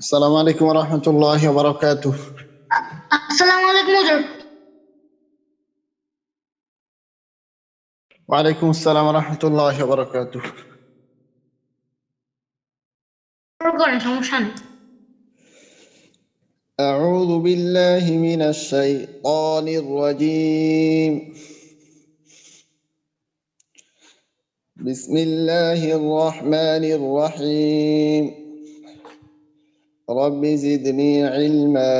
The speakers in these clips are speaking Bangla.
আসসালামু আলাইকুম ওয়া রাহমাতুল্লাহি ওয়া বারাকাতুহু। আসসালামু আলাইকুম হুজুর। ওয়া আলাইকুম আসসালাম ওয়া রাহমাতুল্লাহি ওয়া বারাকাতুহু। করেন, সমস্যা নেই। أعوذ بالله من الشيطان الرجيم. بسم الله الرحمن الرحيم. رب زدني علما.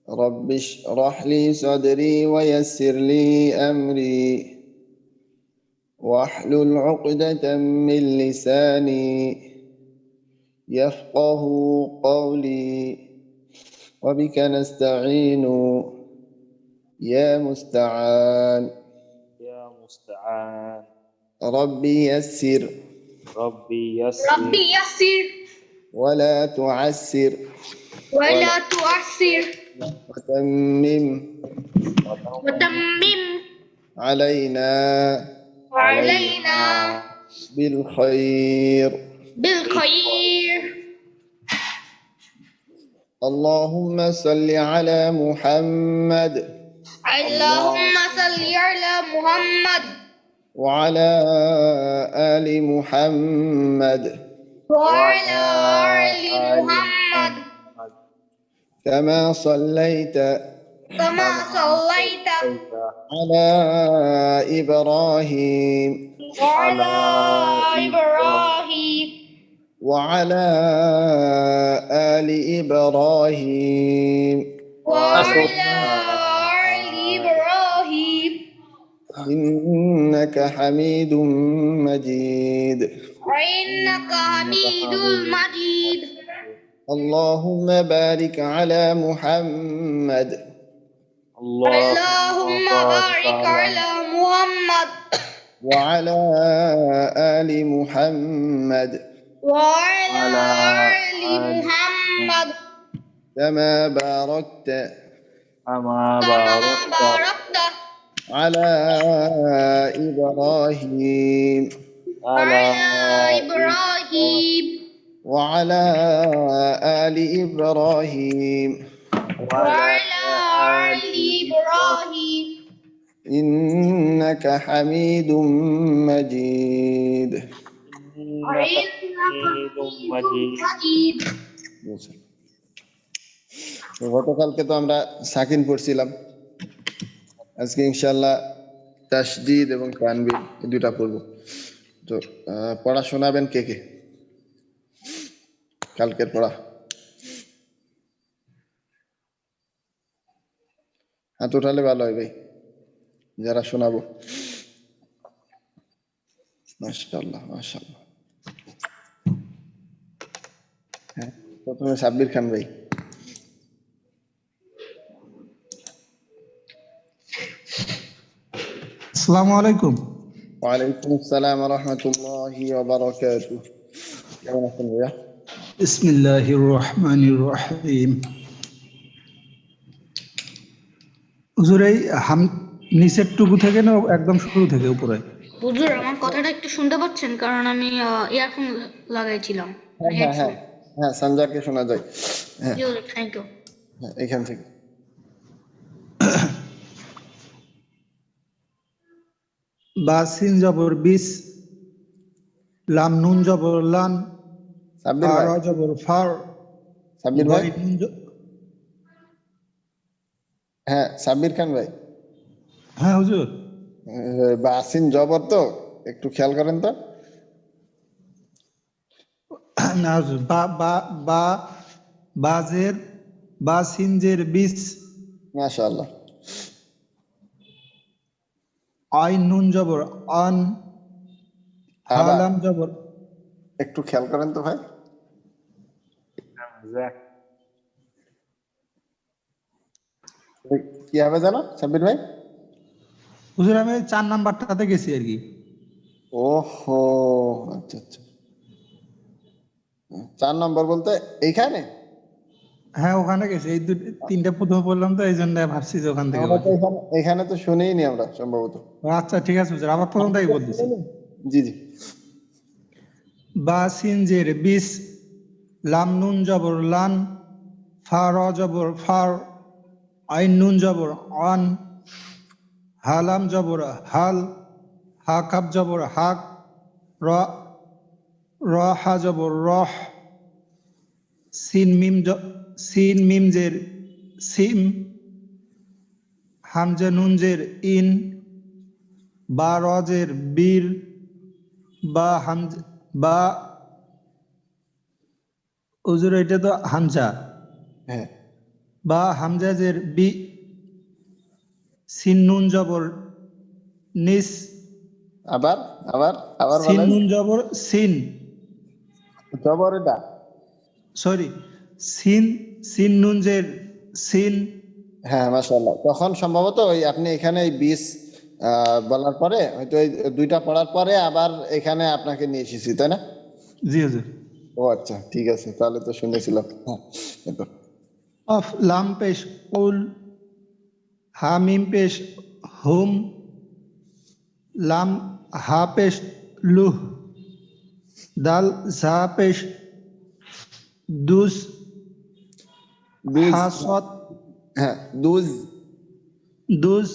رب اشرح لي صدري ويسر لي أمري. واحلل عقدة من لساني يفقه قولي. وبك نستعين يا مستعان. يا مستعان. ربي يسر ربي يسر ربي يسر ولا تعسر ولا تعسر وتمم وتمم علينا علينا بالخير. بالخير. اللهم صل على محمد اللهم صل على محمد وعلى آل محمد وعلى آل محمد كما صليت كما صليت على إبراهيم على إبراهيم وعلى آل إبراهيم وعلى آل إبراهيم إنك حميد مجيد. إنك حميد مجيد. اللهم بارك على محمد اللهم بارك على محمد وعلى آل محمد وعلى آل محمد كما باركت كما كما باركت باركت على إبراهيم على إبراهيم وعلى آل إبراهيم وعلى آل إبراهيم إنك حميد مجيد. إنك حميد مجيد. গতকালকে তো আমরা সাকিন পড়ছিলাম, আজকে ইনশাআল্লাহ তাসদীদ এবং তানবীর এই দুটা পড়ব। তো পড়া শোনাবেন কে কে? কালকের পড়া হাত উঠালে ভালো হয় ভাই, যারা শোনাবো। মাশাআল্লাহ মাশাআল্লাহ। হ্যাঁ, প্রথমে সাব্বির খান ভাই। আসসালামু আলাইকুম। ওয়ালাইকুম আসসালাম ওয়া রাহমাতুল্লাহি ওয়া বারাকাতুহু। কেমন আছেন ভাইয়া? বিসমিল্লাহির রহমানির রহিম। হুজুর এই নিচের টুকু থেকে না একদম শুরু থেকে উপরে? হুজুর, আমার কথাটা একটু শুনতে পাচ্ছেন? কারণ আমি ইয়ারফোন লাগাইছিলাম। হ্যাঁ হ্যাঁ হ্যাঁ, সঞ্জারকে শোনা যায়। হ্যাঁ থ্যাংক ইউ। হ্যাঁ, এখান থেকে বা সিন জবর বিস, লাম নুন জবর লান, সাব্বির ভাই। আর জবর ফার, সাব্বির ভাই। গয় নুন হ্যাঁ সাব্বির খান ভাই। হ্যাঁ হুজুর। বাসিন জবর তো, একটু খেয়াল করেন তো। না হুজুর, বা বা বা বাজের বা সিনজের বিস, মাশাআল্লাহ। আইন নুন জবর আন, আবার হালাম জবর। একটু খেয়াল করেন তো ভাই। কি হবে জানো সাব্বির ভাই? হুজুর আমি 4 নাম্বারটাতে গেছি আর কি। ওহো, আচ্ছা আচ্ছা। 4 নম্বর বলতে এইখানে? হ্যাঁ ওখানে গেছি, এই তিনটা প্রথমে বললাম তো, এই জন্য ভাবছি যে ওখান থেকে আমরা তো বলছি। এখানে তো শুনেইনি আমরা সম্ভবত। আচ্ছা ঠিক আছে হুজুর, আবার প্রথম থেকে বলতেছি। জি জি। বা সিনজের বিস, লাম নুন জবর লান, ফা র জবর ফার, আইন নুন জবর আন, হালাম জবর হাল, হা কাপ জবর হাক, র র হা জবর রহ, সিন মিম জের সিম, হামজা নুন জের ইন, বা রজের বীর, বা হামজা বা হুজুর এটা তো হামজা, হ্যাঁ বা হামজা জের বি, সিন নুন জবর নিস, আবার আবার আবার সিন বলেন। নুন জবর সিন, জবর এটা। সরি, সিন সিন নুন জের সিন, হ্যাঁ মাশাআল্লাহ, তখন সম্ভবত ওই আপনি এখানে এই 20 বলার পরে হয়তো এই দুইটা পড়ার পরে আবার এখানে আপনাকে নিয়ে এসেছি, তাই না? জি হুজুর। ও আচ্ছা, ঠিক আছে, তাহলে তো শুনেছিলাম। হ্যাঁ এরপর। অফ লাম পেশ উল, হামিম পেশ হুম, লাম হা পেশ লুহ, দাল ঝা পেশ দুস, দুজ। হা সৎ হ্যাঁ দুজ। দুস,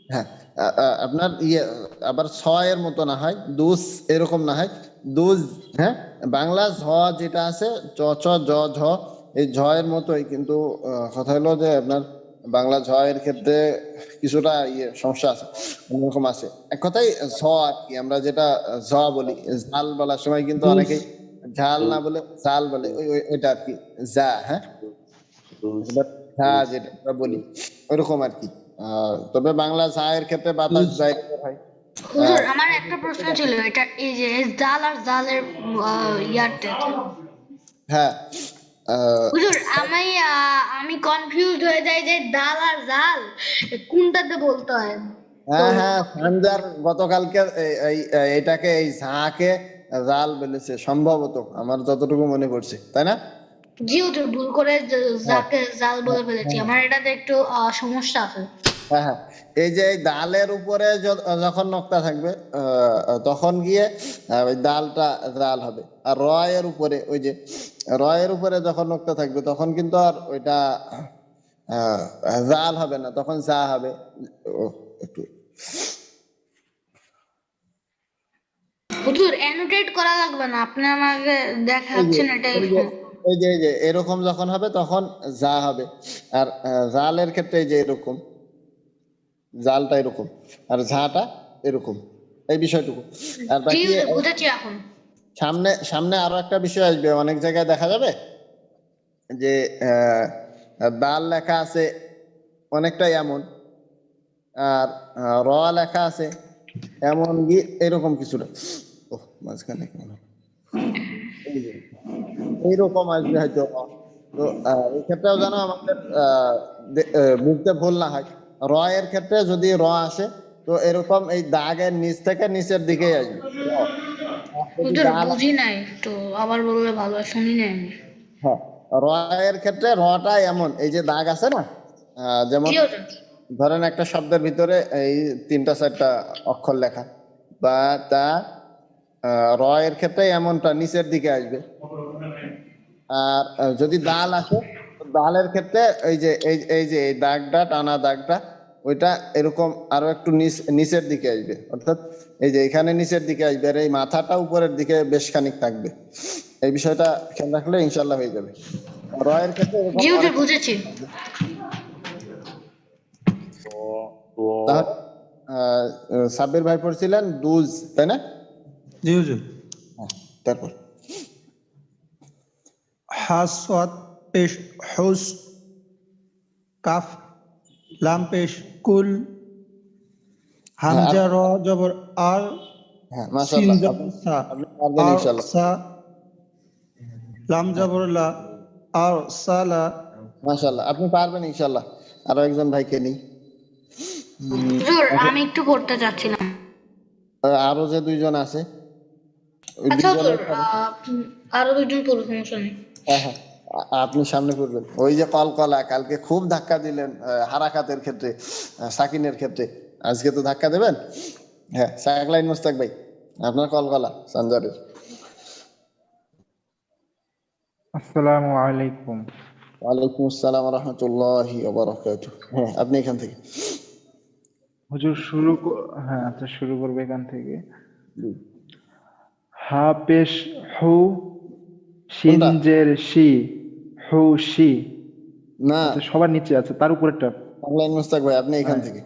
হ্যাঁ আপনার ইয়ে আবার ছয়ের মতো না হয়, দুস এরকম না হয়, দুজ। হ্যাঁ বাংলা ঝ যেটা আছে, চ চ জ ঝ, এই ঝ এর মতোই, কিন্তু কথা হলো যে আপনার বাংলা ঝ এর ক্ষেত্রে কিছুটা ইয়ে সমস্যা আছে, অন্যরকম আছে। এক কথায় ঝ আর কি, আমরা যেটা ঝ বলি, ঝাল বলার সময় কিন্তু দুস, অনেকেই ঝাল না বলে জাল বলে, ওইটা আর কি, যা। হ্যাঁ দুস এবার হ্যাঁ দুস যেটা আমরা বলি ওইরকম আর কি। তবে বাংলা ঝায়ের ক্ষেত্রে বাতাস দুস। যায় বের হয়। হুজুর আহ, আমার একটা প্রশ্ন ছিল, এটা এই যে জাল আর জালের ইয়ারটা কি? হ্যাঁ আহ, হুজুর আমি কনফিউজড হয়ে যাই যে ডাল আর জাল কোনটাতে বলতে হয়। তো হ্যাঁ হ্যাঁ সানজার গতকালকে এটাকে এই ঝাঁকে জাল বলেছে সম্ভবত, আমার যতটুকু মনে পড়ছে, তাই না? জি হুজুর, ভুল করে হ্যাঁ যাকে জাল বলে ফেলেছি, হ্যাঁ আমার এটাতে একটু সমস্যা আছে। হ্যাঁ হ্যাঁ। এই যে এই ডালের উপরে যখন নক্তা থাকবে তখন গিয়ে ওই ডালটা জাল হবে, আর রয়ের উপরে ওই যে রয়ের উপরে যখন নক্তা থাকবে তখন কিন্তু আর ওইটা আহ, জাল হবে না, তখন যা হবে। ও একটু হুজুর অ্যানোটেট করা লাগবে না, আপনি আমাকে এই যে দেখাচ্ছেন এটাই এই যে এই যে এরকম যখন হবে তখন যা হবে, আর জালের ক্ষেত্রে এই যে এরকম, জালটা এরকম আর ঝাটা এরকম, এই বিষয়টুকু। আর জি বাকি হুজুর, বুঝেছি এখন। সামনে সামনে আরো একটা বিষয় আসবে, অনেক জায়গায় দেখা যাবে যে আহ, দাল লেখা আছে অনেকটাই এমন, আর র লেখা আছে এমন এরকম কিছুটা। ওহ মাঝখানে কেমন এইরকম আসবে হয়তো। তো এই ক্ষেত্রেও যেন আমাদের বুঝতে ভুল না হয়, র এর ক্ষেত্রে যদি র আসে তো এরকম এই দাগের নিচ থেকে নিচের দিকেই আসবে র। আর যদি হুজুর ডাল বুঝি নাই তো, আবার বললে ভালো হয়, শুনি নাই আমি। হ্যাঁ র এর ক্ষেত্রে রটা এমন, এই যে দাগ আছে না, যেমন জি হুজুর। ধরেন একটা শব্দের ভিতরে এই 3টা 4টা অক্ষর লেখা, বা তা র এর ক্ষেত্রে এমনটা নিচের দিকে আসবে। আর যদি দাল আসে তো দালের ক্ষেত্রে এই যে এই যে এই দাগটা, টানা দাগটা, ওইটা এরকম আরো একটু নিচের দিকে আসবে, অর্থাৎ এই যে এখানে নিচের দিকে আসবে, আর এই মাথাটা উপরের দিকে বেশ খানিক থাকবে। এই বিষয়টা খেয়াল রাখলে ইনশাল্লাহ হয়ে যাবে। রয়ের ক্ষেত্রে এরকম জি হুজুর, অনেক। বুঝেছি। দ দ তাহলে সাব্বির ভাই পড়ছিলেন দুজ, তাই না? জি হুজুর। হ্যাঁ, তারপর হা সৎ পেশ হুস, কাফ লাম পেশ কুল, হ্যাঁ হামজা র জবর আর, হ্যাঁ সিন মাশাআল্লাহ, আপনি জবর সা, আপনি পারবেন আর ইনশাল্লাহ। সা, লাম হ্যাঁ জবর লা, আর সালা। মাশাআল্লাহ, আপনি পারবেন ইনশাল্লাহ। আরো একজন ভাইকে নিই। হুজুর আমি একটু পড়তে চাচ্ছিলাম। আরো যে 2জন আছে ওই আচ্ছা হুজুর, 2জনের পরে আরো দুজন পড়ুন, সমস্যা নেই। হ্যাঁ হ্যাঁ আপনি সামনে করবেন। ওই যে কলকলা কালকে খুব ধাক্কা দিলেন হারাকাতের ক্ষেত্রে, সাকিনের ক্ষেত্রে, আজকে তো ধাক্কা দেবেন। হ্যাঁ সাকলাইন মোস্তাক ভাই, আপনার কলকলা সানজারের। আসসালামু আলাইকুম। ওয়ালাইকুম আসসালাম ওয়া রাহমাতুল্লাহি ওয়া বারাকাতুহু। হ্যাঁ, আপনি এখান থেকে। হুজুর হ্যাঁ আচ্ছা, শুরু করবে এখান থেকে। জি। হা পেশ হু, শিন কোনটা? জের শি, হু শি। না, আচ্ছা, সবার নিচে আছে, তার উপরেরটা। বাংলায় মুস্তাক ভাই, আপনি এখান হ্যাঁ, থেকে।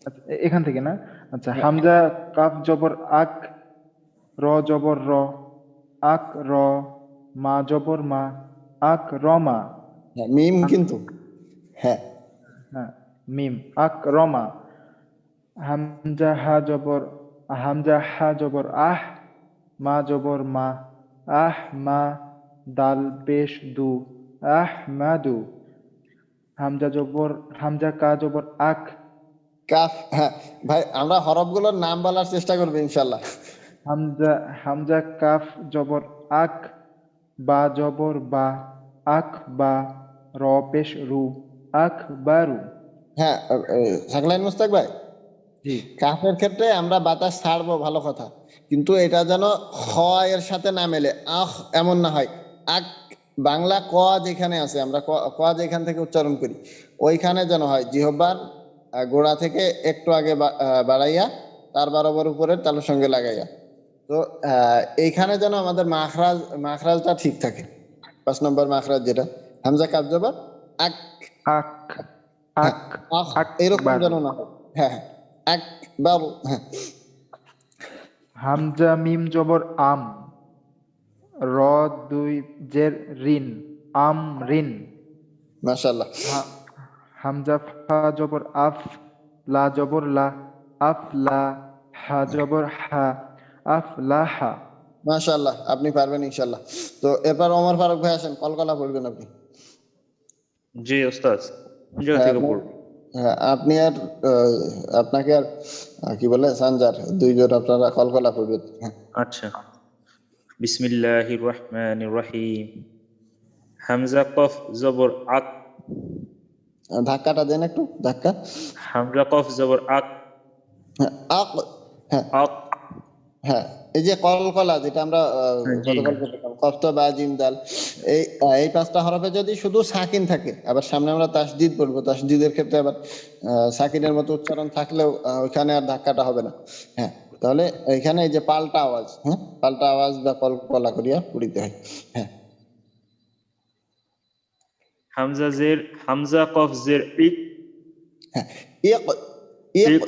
আচ্ছা, এখান থেকে না। আচ্ছা, হ্যাঁ, হামজা কাফ জবর আক, র জবর র, আক র, মা জবর মা, আক রমা। হ্যাঁ, মিম কিন্তু। হ্যাঁ, হ্যাঁ, মিম, আক রমা। হামজা হা জবর আহ, মা জবর মা, আহ মা, দাল পেশ দু, আহ মাদু। হামজা কা জবর আক, কাফ। হ্যাঁ ভাই, আমরা হরফগুলোর নাম বলার চেষ্টা করবো ইনশাল্লাহ। হামজা হামজা কাফ জবর আক, বা জবর বা, আক বা, র পেশ রু, আক বারু। হ্যাঁ, থাকলেন মুস্তাক ভাই। জি। কাফের ক্ষেত্রে আমরা বাতাস ছাড়বো, ভালো কথা, কিন্তু এটা যেন খ এর সাথে না মেলে, আহ এমন না হয়। আক, বাংলা ক যেখানে আছে, আমরা ক যেখান থেকে উচ্চারণ করি, ওইখানে যেন হয় জিহ্বার গোড়া থেকে একটু আগে বাড়াইয়া, তার বরাবর উপরের তালুর সঙ্গে লাগাইয়া। তো এইখানে যেন আমাদের মাখরাজটা ঠিক থাকে। 5 নম্বর মাখরাজ যেটা, হামজা কাফ জবর আক। আক, হ্যাঁ, আক, আহ এরকম আকবার। যেন না হয়। হ্যাঁ হ্যাঁ, একবার। হ্যাঁ, হামজা মিম জবর আম, র দুই জের রিন, আম রিন। মাশাআল্লাহ। হা- হামজা ফা জবর আফ, লা জবর লা, আফ লা, হা জবর হা, আফ লা হা। মাশাআল্লাহ, আপনি পারবেন ইনশাল্লাহ। তো এরপর ওমর ফারুক ভাই আসেন, কলকলা পড়বেন আপনি। জি ওস্তাদ, কোন জায়গা হ্যাঁ থেকে আপনি। পড়বো? হ্যাঁ, আপনি আর আপনাকে আর কি বলে সানজার, দুইজন আপনারা কলকলা পড়বেন। হ্যাঁ, আচ্ছা, বিসমিল্লাহির রহমানির রহিম। হামজা কফ জবর আক, ধাক্কাটা দেন একটু, ধাক্কা। হামজা কফ জবর আক, হ্যাঁ, আক। হ্যাঁ আক। হ্যাঁ, এই যে কলকলা যেটা আমরা জি। গতকাল করতাম, কফত বা জিম দাল, এই 5টা হরফে যদি শুধু সাকিন থাকে, আবার সামনে আমরা তাসদিদ পড়বো, তাসদিদের ক্ষেত্রে আবার সাকিনের মতো উচ্চারণ থাকলেও ওইখানে আর ধাক্কাটা হবে না। হ্যাঁ, তাহলে এখানে এই যে পাল্টা আওয়াজ, হ্যাঁ পাল্টা আওয়াজ বা কলকলা করিয়া পড়িতে হয়। হ্যাঁ, হামজা কফ জের ইক, হ্যাঁ, ইক। ইক। ইক,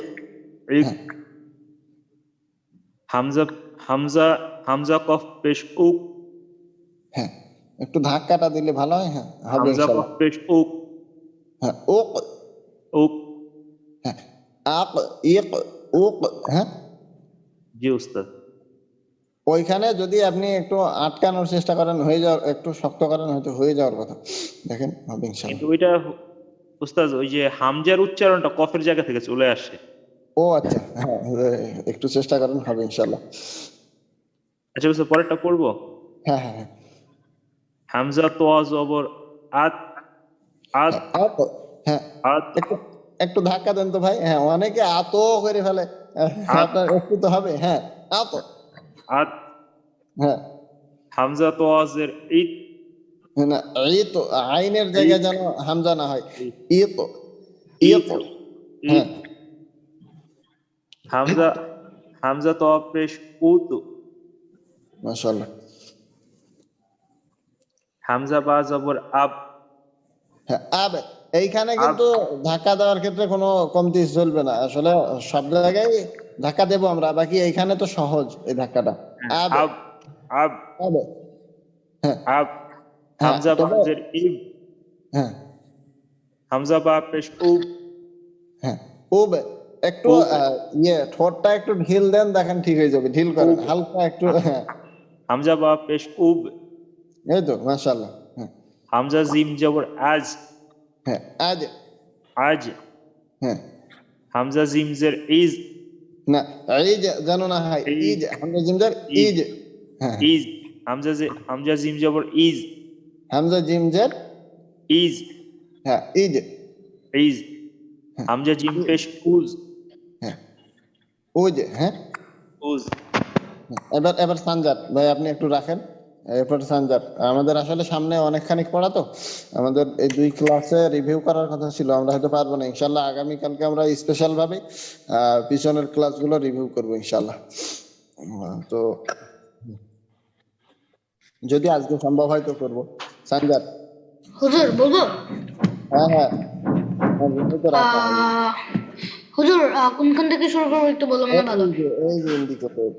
ইক। হ্যাঁ, হামজা হামজা হামজা কফ পেশ উক, হ্যাঁ, একটু ধাক্কাটা দিলে ভালো হয়। হ্যাঁ, হবে হামজা কফ ইনশাল্লাহ। পেশ উক, হ্যাঁ, ওক। উক। হ্যাঁ, আক, ইক, ওক। হ্যাঁ, জি ওস্তাদ। ওইখানে যদি আপনি একটু আটকানোর চেষ্টা করেন, হয়ে যাওয়ার, একটু শক্ত করেন, হয়তো হয়ে যাওয়ার কথা। দেখেন, হবে কিন্তু ইনশাল্লাহ। ওইটা ওস্তাদ, ওই যে হামজার উচ্চারণটা কফের জায়গা থেকে চলে আসে। ও আচ্ছা, হ্যাঁ, একটু চেষ্টা করেন, হবে ইনশাল্লাহ। আচ্ছা ওস্তাদ, পরেরটা পড়বো। হ্যাঁ হ্যাঁ হ্যাঁ। হামজা তোয়া জবর আত, আত, হ্যাঁ, হ্যাঁ, আত, একটু একটু ধাক্কা দেন তো ভাই। হ্যাঁ, অনেকে আতো করে ফেলে। আত, আপনার একটু তো হবে। হ্যাঁ, আতো। আত। হ্যাঁ, হামজা তোয়া জের ইত, না, ই তো আইনের জায়গায় ইত, যেন হামজা না হয়। ইত, ই তো, ই ইত, তো। ইত। হ্যাঁ, হামজা হামজা তোয়া পেশ উত, মাশাআল্লাহ। হামজা বা জবর আব, হ্যাঁ, এইখানে আব, কিন্তু ধাক্কা দেওয়ার ক্ষেত্রে কোনো কমতি চলবে না আসলে। সব জায়গায় ধাক্কা দেবো আমরা, বাকি এইখানে তো সহজ এই ধাক্কাটা। আবে। আব, আব, আবে। হ্যাঁ আব। হ্যাঁ, হামজা বা তবে জের ইব, হ্যাঁ হামজা বা পেশ উব, হ্যাঁ, উবে। একটু উব, ঠোঁটটা একটু ঢিল দেন, দেখেন ঠিক হয়ে যাবে, ঢিল করেন উব। হালকা একটু। হা- হ্যাঁ, হামজা বা পেশ উব। এই তো মাশাআল্লাহ। হ্যাঁ হামজা জিম জবর আজ, হ্যাঁ, আজ। আজ। হ্যাঁ, হামজা জিম জের ইজ, না, এই যেন না হয় ইজ, ইজ, হামজা জিমজার ইজ, ইজ। হ্যাঁ, ইজ। হামজা জিম জবর ইজ, হামজা জিমজার। ইজ, হ্যাঁ, ইজ। ইজ। হ্যাঁ, হামজা জিম পেশ উজ, হ্যাঁ, উজ। হ্যাঁ, উজ। এবার এবার সানজার ভাই, আপনি একটু রাখেন। এরপর সানজার। আমাদের আসলে সামনে অনেকখানি পড়া তো, আমাদের এই 2 ক্লাসে রিভিউ করার কথা ছিল, আমরা হয়তো পারবো না। ইনশাল্লাহ আগামীকালকে আমরা স্পেশাল ভাবে পিছনের ক্লাসগুলো রিভিউ করবো ইনশাল্লাহ। তো যদি আজকে সম্ভব হয় তো করবো। সানজার। হুজুর বলবো? হ্যাঁ হ্যাঁ, আমি তো রাখা হবে। আহ, হুজুর কোনখান থেকে শুরু করবো একটু বলে মানে ভালো হয়। এই যে ইন্ডিকেটর।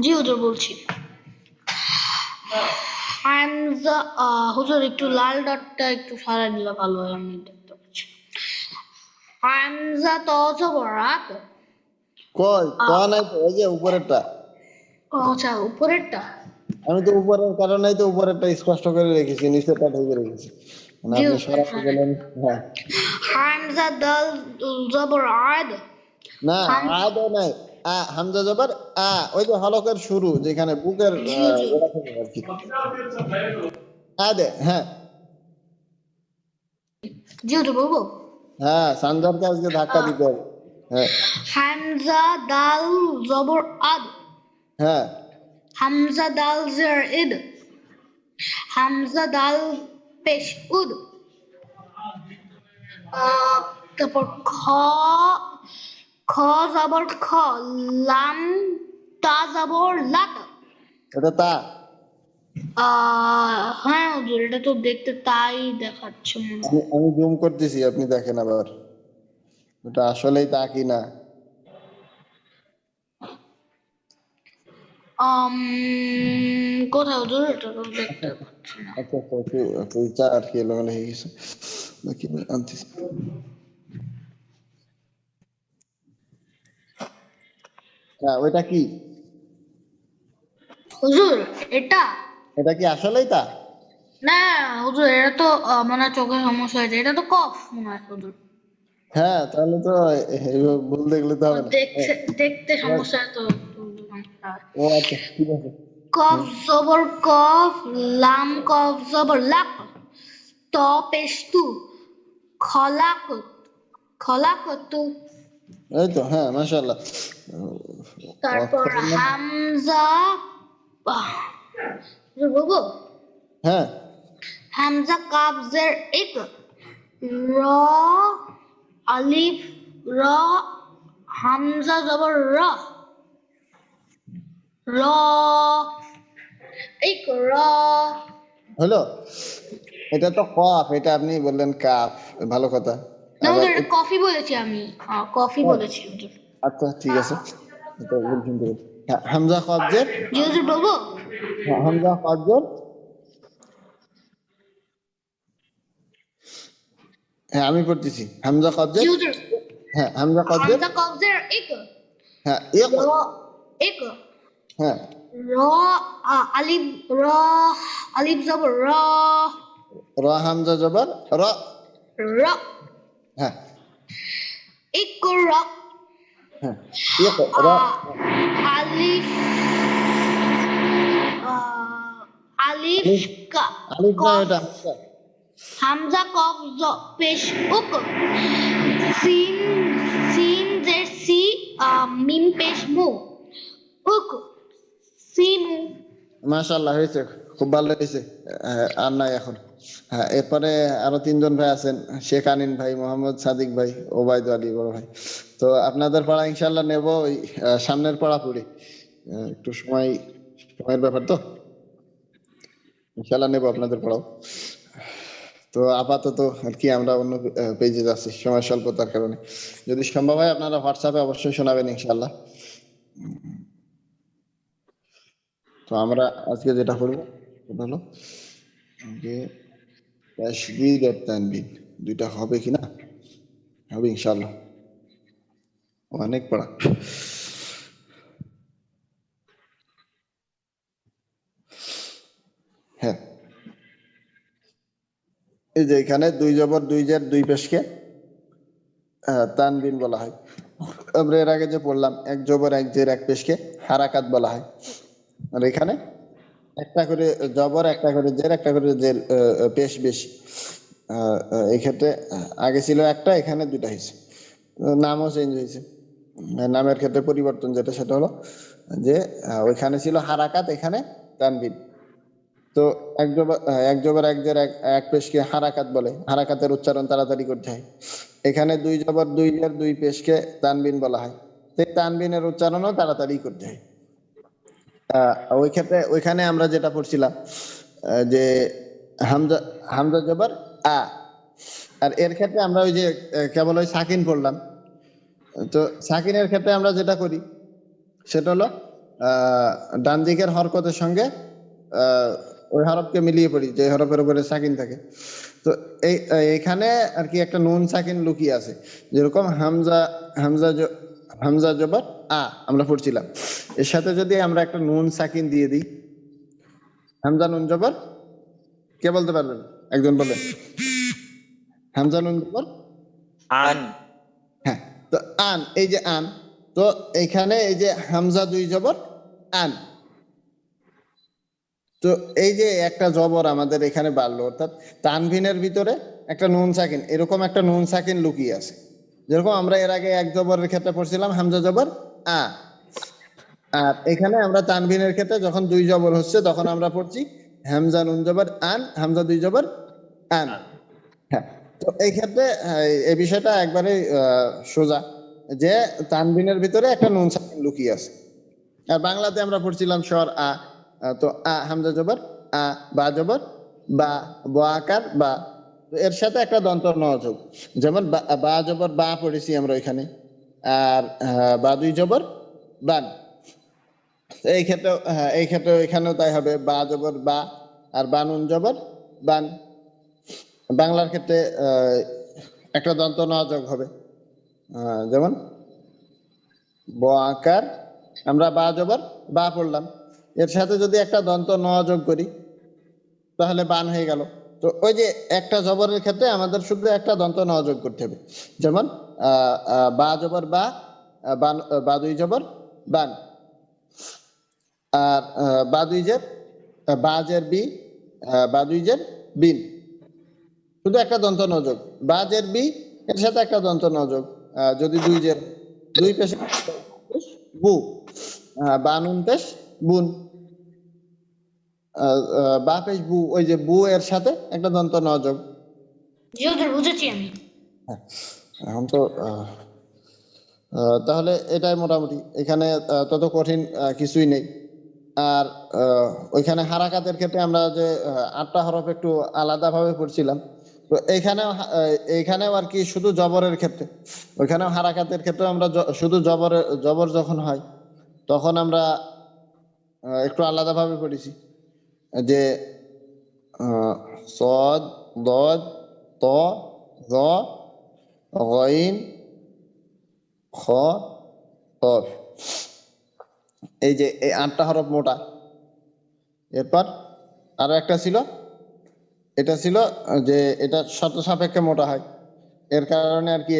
জি হুজুর বলছি। হামজা, হুজুর একটু লাল ডটটা একটু সারা দিলে ভালো হয়, আমি দেখতে পাচ্ছি। হামজা তজবরাত। কই ত নাই তো, ওই যে উপরেরটা। আচ্ছা উপরেরটা। আমি তো উপরের কারণেই তো উপরেরটা স্পষ্ট করে রেখেছি, নিচেরটা ঢেকে রেখেছি। মানে জি আপনি হুজুর, সরাতে sorry। গেলেন। হ্যাঁ, হামজা দাল জবর আদ। না হাম আদও নাই। হামজা জবর ওই যে হলকের শুরু যেখানে বুকের জি হুজুর। গোড়া থেকে আর কি। আদে, হ্যাঁ জি হুজুর বলবো? হ্যাঁ, সানজারকে আজকে ধাক্কা আহ, দিতে হবে। হ্যাঁ হামজা দাল জবর আদ। হ্যাঁ, হামজা দাল জের ইদ। হামজা দাল পেশ উদ। তারপর খ জবর খ। লাম তা জবর লাত। এটা তা। হ্যাঁ হুজুর, এটা তো দেখতে তাই দেখাচ্ছে মনে আমি হয়। আমি জুম করতেছি, আপনি দেখেন আবার ওটা আসলেই তা কি না। আম, কোথায় হুজুর? এটা তো দেখতে পাচ্ছি না। আচ্ছা আচ্ছা, একটু একটু চা আর কি এলোমেলো হয়ে গেছে। বাকি আমি আনতেছি। হ্যাঁ, ওইটা কি? হুজুর এটা এটা কি আসলেই তা? না হুজুর, এটা তো মনে হয় চোখের সমস্যা হয়েছে, এটা তো কফ মনে হয় হুজুর। হ্যাঁ, তাহলে তো এইভাবে ভুল দেখলে তো হবে না। দেখতে দেখতে সমস্যা তো একটু সমস্যা হয়। ও আচ্ছা, ঠিক আছে। কফ হুম, জবর কফ। লাম কফ জবর লাক। ত পেস্তু। খলাক। খলাকতু। এই তো, হ্যাঁ মাশাআল্লাহ। তারপর অক্ষরের নাম। হামজা। আহ, বলবো? হ্যাঁ হামজা কাফ জের ইক। র আলিফ র। হামজা জবর র। র ইক র। হলো। এটা তো কফ, এটা আপনি বললেন কাফ। ভালো কথা। না আবার হুজুর, এটা কফি বলেছি আমি। কফি হ্যাঁ, বলেছি হুজুর। আচ্ছা ঠিক আছে। এটা ভুল শুনতে পেরেছি। হ্যাঁ, হামজা কবজের। জি হুজুর বলবো? হ্যাঁ, হামজা কবজের। হ্যাঁ, আমি পড়তেছি হামজা জি কবজের। হুজুর। হ্যাঁ, হামজা কবজের। হামজা কাফ জের ইক। হ্যাঁ, র ইক। হ্যাঁ, র আলিফ র। আলিফ জবর র। র হামজা জবর র। র হ্যাঁ ইক র। হ্যাঁ, র। আলিফ আহ, আলিফ আলিফ। আলিফ না, কফ। এটা হামজা। হামজা কফ পেশ উক। সিন সিন জের সি। মিম পেশ মু। উক সিমু। মাশাআল্লাহ, হয়েছে, খুব ভালো হয়েছে। আর নাই এখন। হ্যাঁ, এরপরে আরো 3 জন ভাই আছেন। শেখ আনিন ভাই, মোহাম্মদ সাদিক ভাই, ওবায়দ আলী বড় ভাই। তো আপনাদের পড়া ইনশাআল্লাহ নেব ওই সামনের পড়া পড়ি। একটু সময়ের ব্যাপার তো, ইনশাআল্লাহ নেব আপনাদের পড়াও। তো আপাতত আর কি আমরা অন্য পেজে যাচ্ছি সময় স্বল্পতার কারণে। যদি সম্ভব হয় আপনারা হোয়াটসঅ্যাপে অবশ্যই শোনাবেন ইনশাআল্লাহ। তো আমরা আজকে যেটা করবো সেটা হলো যে তাশদীদ আর তানবিন দুইটা হবে কিনা, হবে ইনশাআল্লাহ। অনেক পড়া। হ্যাঁ, এই যে এখানে 2 জবর 2 জের 2 পেশকে তানবিন বলা হয়। আমরা এর আগে যে পড়লাম 1 জবর 1 জের 1 পেশকে হারাকাত বলা হয়। আর এখানে একটা করে জবর, একটা করে জের, একটা করে জের পেশ বেশি। এই ক্ষেত্রে আগে ছিল একটা, এখানে 2টা হয়েছে। নামও চেঞ্জ হয়েছে। নামের ক্ষেত্রে পরিবর্তন যেটা সেটা হলো যে ওইখানে ছিল হারাকাত, এখানে তানবিন। তো এক জবর এক জের এক পেশকে হারাকাত বলে, হারাকাতের উচ্চারণ তাড়াতাড়ি করতে হয়। এখানে দুই জবর দুই জের দুই পেশকে তানবিন বলা হয়, তো এই তানবিনের উচ্চারণও তাড়াতাড়ি করতে হয়। ওই ক্ষেত্রে ওইখানে আমরা যেটা পড়ছিলাম যে হামজা হামজা জবর আ, আর এর ক্ষেত্রে আমরা ওই যে কেবল ওই সাকিন করলাম। তো সাকিনের ক্ষেত্রে আমরা যেটা করি সেটা হলো ডান দিকের হরকতের সঙ্গে ওই হরফকে মিলিয়ে পড়ি যে হরফের উপরে সাকিন থাকে। তো এইখানে আর কি একটা নুন সাকিন লুকিয়ে আছে, যেরকম হামজা হামজা হামজা জবর আ আমরা পড়ছিলাম, এর সাথে যদি আমরা একটা নুন সাকিন দিয়ে দিই, হামজা নুন জবর, কে বলতে পারবেন? একজন বলেন। হামজা নুন জবর আন। হ্যাঁ, তো আন, এই যে আন, তো এইখানে এই যে হামজা দুই জবর আন, তো এই যে একটা জবর আমাদের এখানে বাড়লো, অর্থাৎ তানভিনের ভিতরে একটা নুন সাকিন, এরকম একটা নুন সাকিন লুকিয়ে আছে। যেরকম আমরা এর আগে এক জবরের ক্ষেত্রে পড়ছিলাম হামজা জবর আ, আর এখানে আমরা তানভিনের ক্ষেত্রে যখন দুই জবর হচ্ছে তখন আমরা পড়ছি হামজা নুন জবর আন, হামজা দুই জবর আন। হ্যাঁ, তো এই ক্ষেত্রে এই বিষয়টা একবারে সোজা, যে তানভিনের ভিতরে একটা নুন সাকিন লুকিয়ে আছে। আর বাংলাতে আমরা পড়ছিলাম স্বর আ, তো আ হামজা জবর আ, বা জবর বা, ব আকার বা, তো এর সাথে একটা দন্ত ন যোগ, যেমন বা জবর বা পড়েছি আমরা ওইখানে, আর বা দুই জবর বান। এই ক্ষেত্রে এই ক্ষেত্রে এখানেও তাই হবে, বা জবর বা আর বানুন জবর বান। বাংলার ক্ষেত্রে একটা দন্ত ন যোগ হবে, যেমন ব আকার, আমরা বা জবর বা পড়লাম, এর সাথে যদি একটা দন্ত ন যোগ করি তাহলে বান হয়ে গেল। তো ওই যে একটা জবরের ক্ষেত্রে আমাদের শুধু একটা দন্ত ন যোগ করতে হবে, যেমন বা জবর বা, বান বা দুই জবর বান, আর বা দুই জের বা জের বি, বা দুই জের বিন, শুধু একটা দন্ত ন যোগ, বা জের বি এর সাথে একটা দন্ত ন যোগ, যদি দুই জের দুই পেশে বু, বা নুন পেশ বুন, বা পেশ বু, ওই যে বু এর সাথে একটা দন্ত ন যোগ। জি হুজুর, বুঝেছি আমি। এখন তো তাহলে এটাই মোটামুটি, এখানে তত কঠিন কিছুই নেই। আর ওইখানে হারাকাতের ক্ষেত্রে আমরা যে 8টা হরফ একটু আলাদাভাবে পড়ছিলাম, তো এইখানেও আর কি শুধু জবরের ক্ষেত্রে, ওইখানেও হারাকাতের ক্ষেত্রে আমরা শুধু জবর যখন হয় তখন আমরা একটু আলাদাভাবে পড়েছি, যে সদ, দদ, ত, জ, গইন, খ, কফ, এই যে এই 8টা হরফ মোটা। এরপর আরো একটা ছিল, এটা ছিল যে এটা শর্ত সাপেক্ষে মোটা হয়, এর কারণে আর কি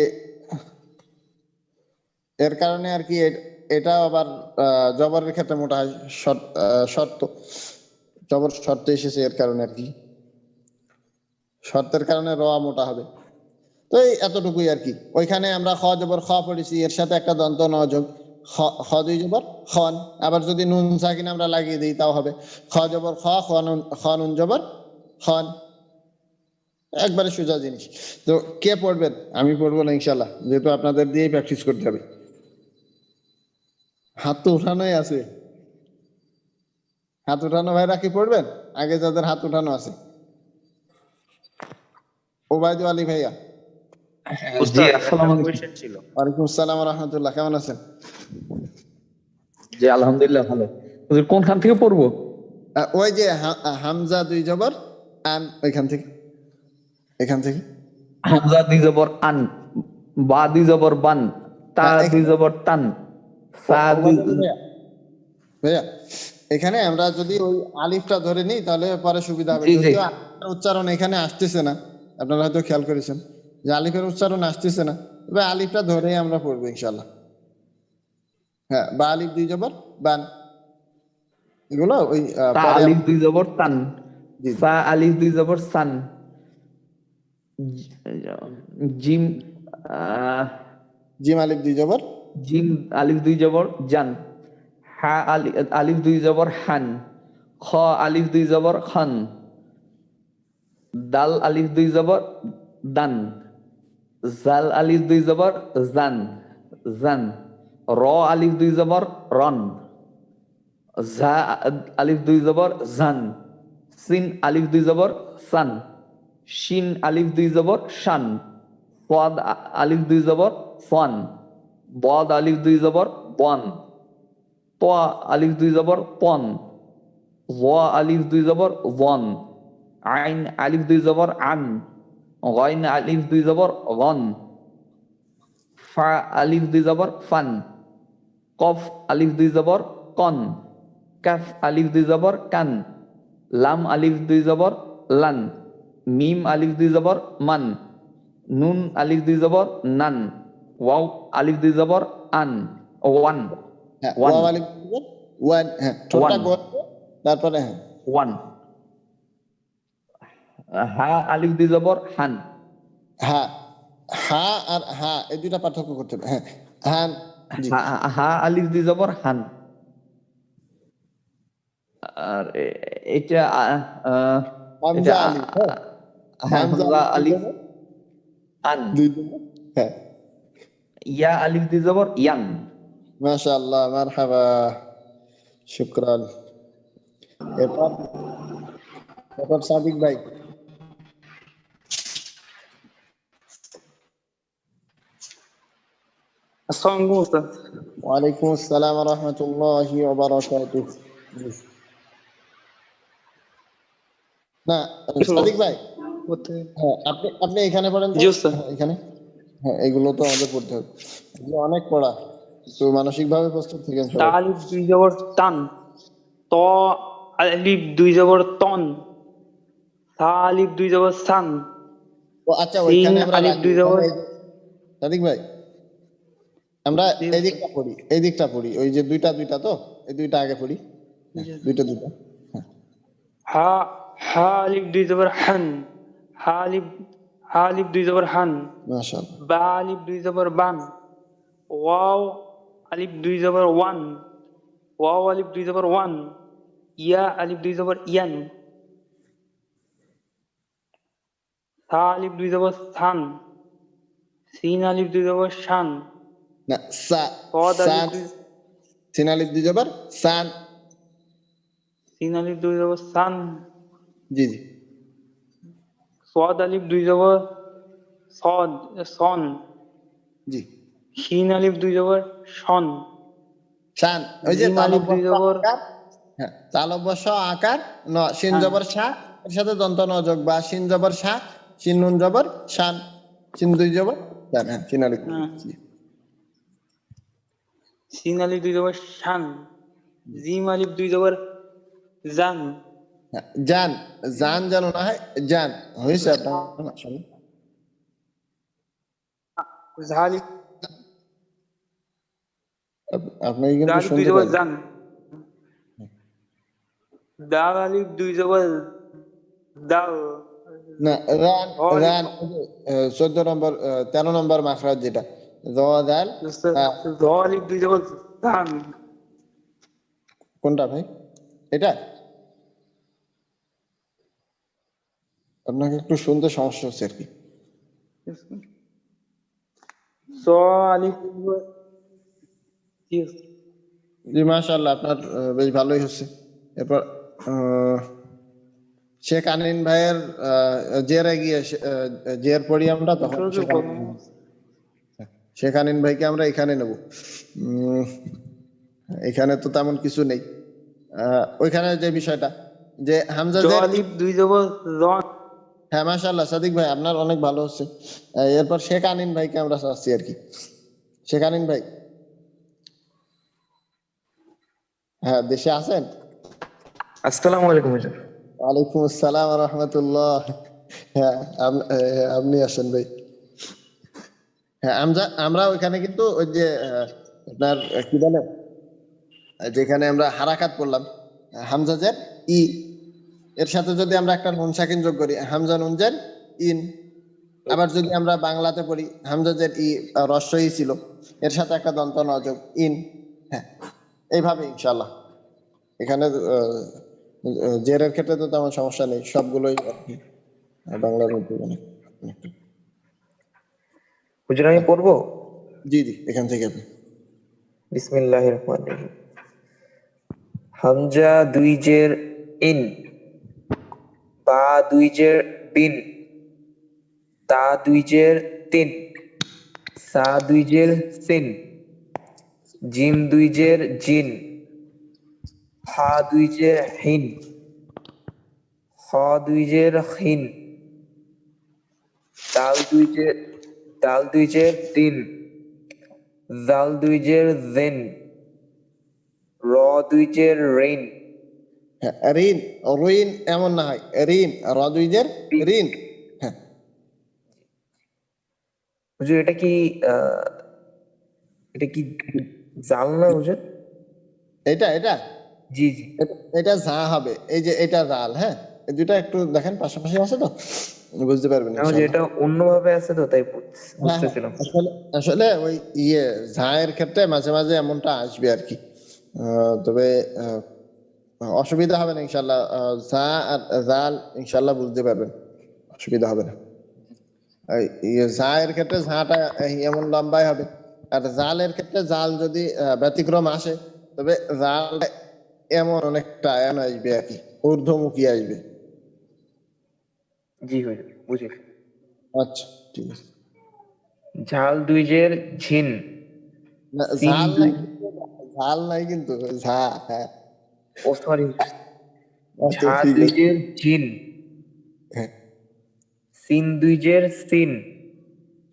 এর কারণে আর কি এটা আবার জবরের ক্ষেত্রে মোটা হয়, শর্ত, জবর শর্ত এসেছে এর কারণে আর কি, শর্তের কারণে র মোটা হবে। তো এই এতটুকুই আর কি। ওইখানে আমরা খ জবর খ পড়েছি, এর সাথে একটা দন্ত ন যোগ, খ দুই জবর খন, আবার যদি নুন সাকিন আমরা লাগিয়ে দিই তাও হবে খ জবর খ, খ নুন জবর খন, একবারে সোজা জিনিস। তো কে পড়বেন? আমি পড়বো না ইনশাল্লাহ, যেহেতু আপনাদের দিয়েই প্র্যাকটিস করতে হবে। হাত তো উঠানোই আছে, হাত উঠানো ভাইরা কি পড়বেন? আগে যাদের হাত উঠানো আছে, ওবায়দু আলী ভাইয়া। জি, উস্তাদ একটা আসসালামু আলাইকুম। কোয়েশ্চেন ছিল। ওয়ালাইকুম আসসালাম রহমতুল্লাহ, কেমন আছেন? জি, আলহামদুলিল্লাহ ভালো। হুজুর কোনখান থেকে পড়বো? ওই যে হামজা দুই জবর আন, ওইখান থেকে, এখান থেকে। হামজা দুই জবর আন, বা দুই জবর বান, তা দুই জবর তান, সা দুই। ওবায়দুল ভাইয়া, ভাইয়া এখানে আমরা যদি ওই আলিফটা ধরে নিই তাহলে পরে সুবিধা হবে, জি জি। যদিও আলিফের উচ্চারণ এখানে আসতেছে না, আপনারা হয়তো খেয়াল করেছেন যে আলিফের উচ্চারণ আসতেছে না, তবে আলিফটা ধরেই আমরা পড়বো ইনশাল্লাহ। হ্যাঁ, বা আলিফ দুই জবর বান, এগুলো ওই তা পরে আলিফ দুই জবর তান, জি জি। সা আলিফ দুই জবর সান, জিম জিম আলিফ দুই জবর জিম আলিফ দুই জবর জান, হা আলিফ দুই জবর হান, খ আলিফ দুই জবর খান, দাল আলিফ দুই জবর দান, জাল আলিফ দুই জবর জান, জান, র আলিফ দুই জবর রন, ঝা আলিফ দুই জবর জান, সিন আলিফ দুই জবর সান, শিন আলিফ দুই জবর শান, ফদ আলিফ দুই জবর ফন, বদ আলিফ দুই জবর বন, ত আলিফ দুই জবর পন, ওয়া আলিফ দুই জবর ওয়ন, আইন আলিফ দুই জবর আন, গইন আলিফ দুই জবর গন, ফা আলিফ দুই জবর ফান, কফ আলিফ দুই জবর কন, কাফ আলিফ দুই জবর কান, লাম আলিফ দুই জবর লান, মিম আলিফ দুই জবর মান, নুন আলিফ দুই জবর নান, ওয়াও আলিফ দুই জবর আন, ওয়ান, হ্যাঁ ওয়ান, ওয়াও আলিফ দুই জবর ওয়ান, হ্যাঁ ঠোঁটটা ওয়ান, গোল করে, তারপরে হ্যাঁ ওয়ান, হা আলিফ দুই জবর হান, হা, হা আর হা এই দুইটা পার্থক্য করতে হবে। হ্যাঁ হান, জি হা আলিফ দুই জবর হান। আর এটা হামজা আলিফ, হ্যাঁ হামজা হামজা আলিফ আলিফ আন, দুই জবর, হ্যাঁ ইয়া আলিফ দুই জবর ইয়ান। মাশাআল্লাহ, মারহাবা, শুকরান। এরপর এরপর সাদিক ভাই। আসসালামু আলাইকুম উস্তাদ। ওয়ালাইকুম আসসালাম ওয়া রাহমাতুল্লাহি ওয়া বারাকাতুহু। না সাদিক ভাই, হ্যাঁ আপনি আপনি এখানে পড়েন তো। জি উস্তাদ। হ্যাঁ, এখানে, হ্যাঁ এগুলো তো আমাদের পড়তে হবে, এগুলো অনেক পড়া, তো মানসিক ভাবে প্রস্তুত থাকেন তা সবাই। আলিফ দুই জবর তান, ত আলিফ দুই জবর তন, সা আলিফ দুই জবর সান, ও আচ্ছা, সিন ওইখানে আমরা আলিফ রাখি, দুই জবর ওইখানে সাদিক ভাই আমরা জি এই দিকটা পড়ি, এই দিকটা পড়ি, ওই যে দুইটা দুইটা তো, এই দুইটা আগে পড়ি, হ্যাঁ, দুইটা দুইটা, হ্যাঁ হা হা আলিফ দুই জবর হান, হা আলিফ দুই জবর হান, মাশাআল্লাহ, বা আলিফ দুই জবর বান, ওয়াও আলিফ দুই জবর ওয়ান, ওয়াও আলিফ দুই জবর ওয়ান, ইয়া আলিফ দুই জবর ইয়ান, সা আলিফ দুই জবর সান, সিন আলিফ দুই জবর শান, না সা, সদ আলিফ সান, দুই সিন আলিফ দুই জবর সান, সিন আলিফ দুই জবর সান, জি জি, সদ আলিফ দুই জবর সদ সন, জি শিন আলিফ দুই জবর শন, শান, ওই যে জিম আলিফ দুই জবর আকার, হ্যাঁ তালব্য আকার, ন শিন হ্যাঁ। জবর শা, এর সাথে দন্ত ন যোগ, বা শিন জবর শা, শিন নুন জবর শান, শিন দুই জবর শান, হ্যাঁ শিন আলিফ, হ্যাঁ। জি সিন আলিফ দুই জবর শান, জিম আলিফ দুই জবর জান, হ্যাঁ, জান, জান যেন না হয় জান, হয়েছে আপনার মাশাআল্লাহ। জা আলিফ আপনি দা কিন্তু আলিফ দুই শুনতে জবর পারেন জান, দাল আলিফ দুই জবর দাল, না, রান, র আলিফ রান 14 নম্বর 13 নম্বর মাখরাজ যেটা জ দাল, জ আলিফ দুই জবর জান, কোনটা ভাই এটা? আপনাকে একটু শুনতে সমস্যা হচ্ছে আর কি। স আলিফ দুই জবর জি জি মাশাআল্লাহ, আপনার বেশ ভালোই হচ্ছে। এরপর শেখ আনিন ভাইয়ের জেরে গিয়ে জের পড়ি আমরা, তখন শেখ আনিন ভাইকে আমরা এখানে নেব। এখানে তো তেমন কিছু নেই, ওইখানে যে বিষয়টা যে হামজা জ জের, আলিফ দুই জবর রন, হ্যাঁ মাশাআল্লাহ সাদিক ভাই আপনার অনেক ভালো হচ্ছে। এরপর শেখ আনিন ভাইকে আমরা চাচ্ছি আর কি। শেখ আনিন ভাই, হ্যাঁ দেশে আছেন? আসসালামু আলাইকুম হুজুর। ওয়ালাইকুম আসসালাম ওয়া রাহমাতুল্লাহ। হ্যাঁ আপনি আসেন ভাই। হ্যাঁ আমরা ওইখানে কিন্তু ওই যে আপনার কি বলে, যেখানে আমরা হারাকাত করলাম হামজাজের ই, এর সাথে যদি আমরা একটা নুন সাকিন যোগ করি, হামজা নুন জের ইন। আবার যদি আমরা বাংলাতে পড়ি, হামজাজের ই রস্য ই ছিল, এর সাথে একটা দন্ত ন যোগ ইন। হ্যাঁ এইভাবে ইনশাআল্লাহ এখানে জেরের ক্ষেত্রে তো তেমন সমস্যা নেই, সবগুলোই আর কি বাংলার মধ্যে অনেকটা। হুজুর আমি পড়বো? জি জি, এখান থেকে আপনি। বিসমিল্লাহির রহমানির রহিম। হামজা দুই জের ইন, বা দুই জের বিন, তা দুই জের তিন, সা দুই জের সিন, জিম দুই জের জিন, হা দুই জের হিন, খ দুই জের হিন, দাল দুই জের দিন, জাল দুই জের জেন, র দুই জের রেন, হ্যাঁ, ঋণ, ঋণ এমন না হয়, ঋণ, রজুইজের ঋণ। হ্যাঁ, হুজুর এটা কি এটা কি জাল না হুজুর? এটা এটা জি জি। এটা যা হবে, এই যে এটা জাল। হ্যাঁ, এই দুটা একটু দেখেন পাশাপাশি আছে তো বুঝতে পারবেন না হুজুর, ইনশাআল্লাহ। এটা অন্যভাবে আছে তো তাই হ্যাঁ হ্যাঁ, বুঝতেছিলাম। আসলে আসলে ওই ঝায়ের ক্ষেত্রে মাঝে মাঝে এমনটা আসবে আর কি। তবে অসুবিধা হবে না ইনশাল্লাহ। ঝা আর জাল ইনশাল্লাহ বুঝতে পারবেন, অসুবিধা হবে না। ঝায়ের ক্ষেত্রে ঝাটা এমন লম্বাই হবে, আর জালের ক্ষেত্রে জাল যদি ব্যতিক্রম আসে, তবে জাল এমন অনেকটা এমন আসবে আর কি, ঊর্ধ্বমুখী আসবে। জি হুজুর বুঝেছি। আচ্ছা, ঠিক আছে। ঝাল দুই জের ঝিন, না, সিন ঝাল দুই, নাই কিন্তু, ঝাল নাই কিন্তু, ঝা। হ্যাঁ, ও সরি, আচ্ছা ঝা ঠিক দুই আছে। জের ঝিন, হ্যাঁ, সিন দুই জের সিন,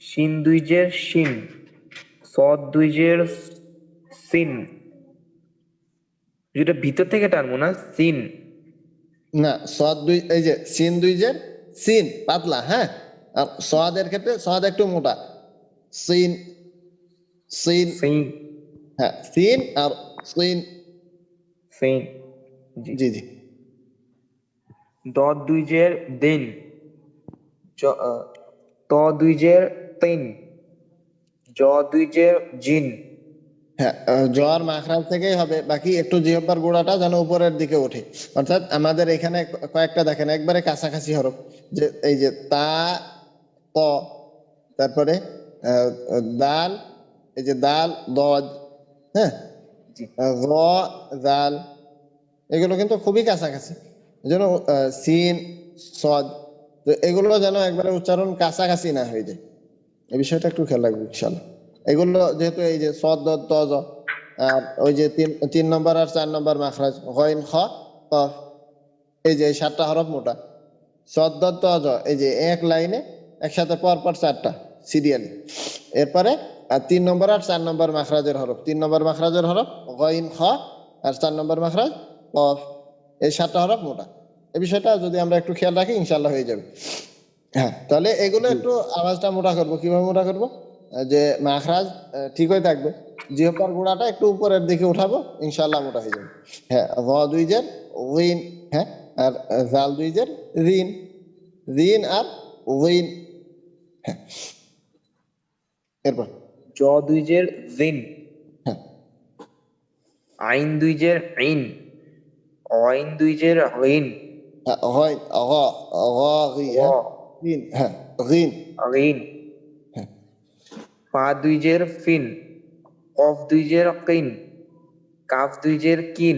শিন দুই জের শিন, সদ দুই জের সিন। যেটা ভিতর থেকে টানবো না, সিন। না, সদ দুই, এই যে সিন দুই জের সিন পাতলা। হ্যাঁ, আর সদের ক্ষেত্রে সদ একটু মোটা, সিন, সিন। সিন, হ্যাঁ, সিন আর সিন। সিন। জি। জি জি। দদ দুই জের দিন, ত দুই জের তিন, জ দুই জের জিন। হ্যাঁ, জ্বর মাখরাজ থেকেই হবে, বাকি একটু জিহ্বার গোড়াটা যেন উপরের দিকে ওঠে। অর্থাৎ আমাদের এখানে কয়েকটা দেখেন একবারে কাছাকাছি হরফ, যে এই যে তা, ত, তারপরে দাল, এই যে দাল, দজ, হ্যাঁ, জি র, জাল, এগুলো কিন্তু খুবই কাছাকাছি। যেন সিন, সদ, তো এগুলো যেন একবারে উচ্চারণ কাছাকাছি না হয়ে যায়, এই বিষয়টা একটু খেয়াল রাখবো ইনশাল্লাহ। এগুলো যেহেতু এই যে সদ, দদ, ত, জ, আর ওই যে তিন নম্বর আর 4 নম্বর মাখরাজ গইন, খ, কফ, এই যে 7টা হরফ মোটা। সদ, দদ, ত, জ, এই যে এক লাইনে একসাথে পর পর 4টা সিরিয়ালি। এরপরে আর 3 নম্বর আর 4 নম্বর মাখরাজের হরফ, 3 নম্বর মাখরাজের হরফ গইন, খ, আর 4 নম্বর মাখরাজ কফ, এই 7টা হরফ মোটা। এই বিষয়টা যদি আমরা একটু খেয়াল রাখি ইনশাল্লাহ হয়ে যাবে। হ্যাঁ, তাহলে এগুলো একটু আওয়াজটা মোটা করবো। কিভাবে মোটা করবো? যে মাখরাজ ঠিক হয়ে থাকবে, জিহ্বার গোড়াটা একটু উপরের দিকে উঠাবো, ইনশাল্লাহ মোটা হয়ে যাবে। হ্যাঁ, র দুই জের ঋণ, হ্যাঁ, আর জাল দুই জের ঋণ, ঋণ আর ঋণ। হ্যাঁ, এরপর জ দুই জের জিন, হ্যাঁ, আইন দুই জের আইন, অইন দুই জের ঋণ, হ্যাঁ, হয়, হ্যাঁ, ঋণ, হ্যাঁ, ঋণ, ঋণ, হ্যাঁ, ফা দুই জের ফিন, কফ দুই জের কিন, কাফ দুই জের কিন,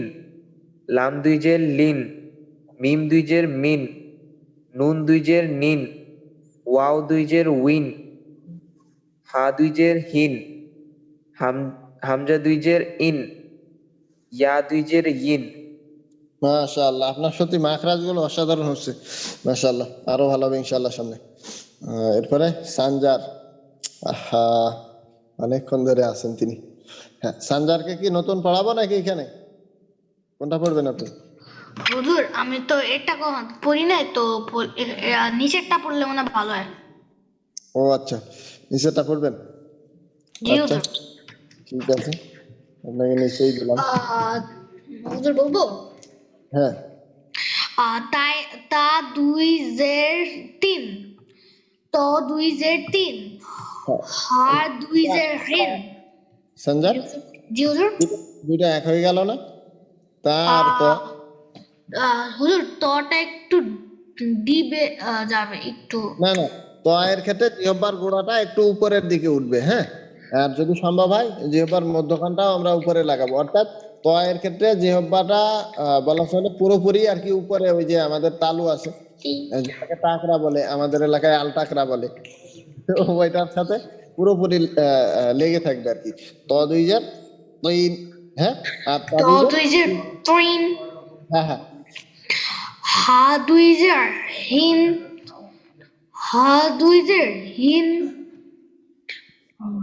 লাম দুই জের লিন, মিম দুই জের মিন, নুন দুই জের নিন, ওয়াও দুই জের উইন, হা দুই জের হিন, হামজা দুই জের ইন, ইয়া দুই জের ইন। মাশাআল্লাহ, আপনার সত্যি মাখরাজ গুলো অসাধারণ হচ্ছে। মাশাআল্লাহ, আরো ভালো হবে ইনশাআল্লাহ সামনে। এরপরে সানজার, আহা, অনেকক্ষণ ধরে আছেন তিনি। হ্যাঁ, সানজারকে কি নতুন পড়াবো নাকি এখানে, কোনটা পড়বেন আপনি? হুজুর আমি তো এটা পড়ি নাই তো, নিচেরটা পড়লে মনে হয় ভালো হয়। ও আচ্ছা, নিচেরটা পড়বেন। জি আচ্ছা, হুজুর। ঠিক আছে, আপনাকে নিচেই দিলাম। আহ, হুজুর বলবো? হ্যাঁ, তাই, তা দুই জের তিন, ত দুই জের তিন, হ্যাঁ, হা দুই জের হিন। সানজার জি হুজুর। দুইটা এক হয়ে গেল না? তা আর ত, আহ, হুজুর তটা একটু ডিবে যাবে একটু। না না, ত এর ক্ষেত্রে জিহ্বার গোড়াটা একটু উপরের দিকে উঠবে, হ্যাঁ। আর যদি সম্ভব হয় জিহ্বার মধ্যখানটাও আমরা উপরে লাগাবো, অর্থাৎ ত এর ক্ষেত্রে জিহ্বাটা বলা চলে পুরোপুরি আর কি উপরে, ওই যে আমাদের তালু আছে যেটাকে টাকরা বলে, আমাদের এলাকায় আলটাকরা বলে, তো ওইটার সাথে পুরোপুরি লেগে থাকবে আর কি। ত দুই জের তিন, হ্যাঁ। আর তা ত দুই জের দুই যে ট্রেন, হ্যাঁ হ্যাঁ হা দুই যে হিন, হা দুই যে হিন,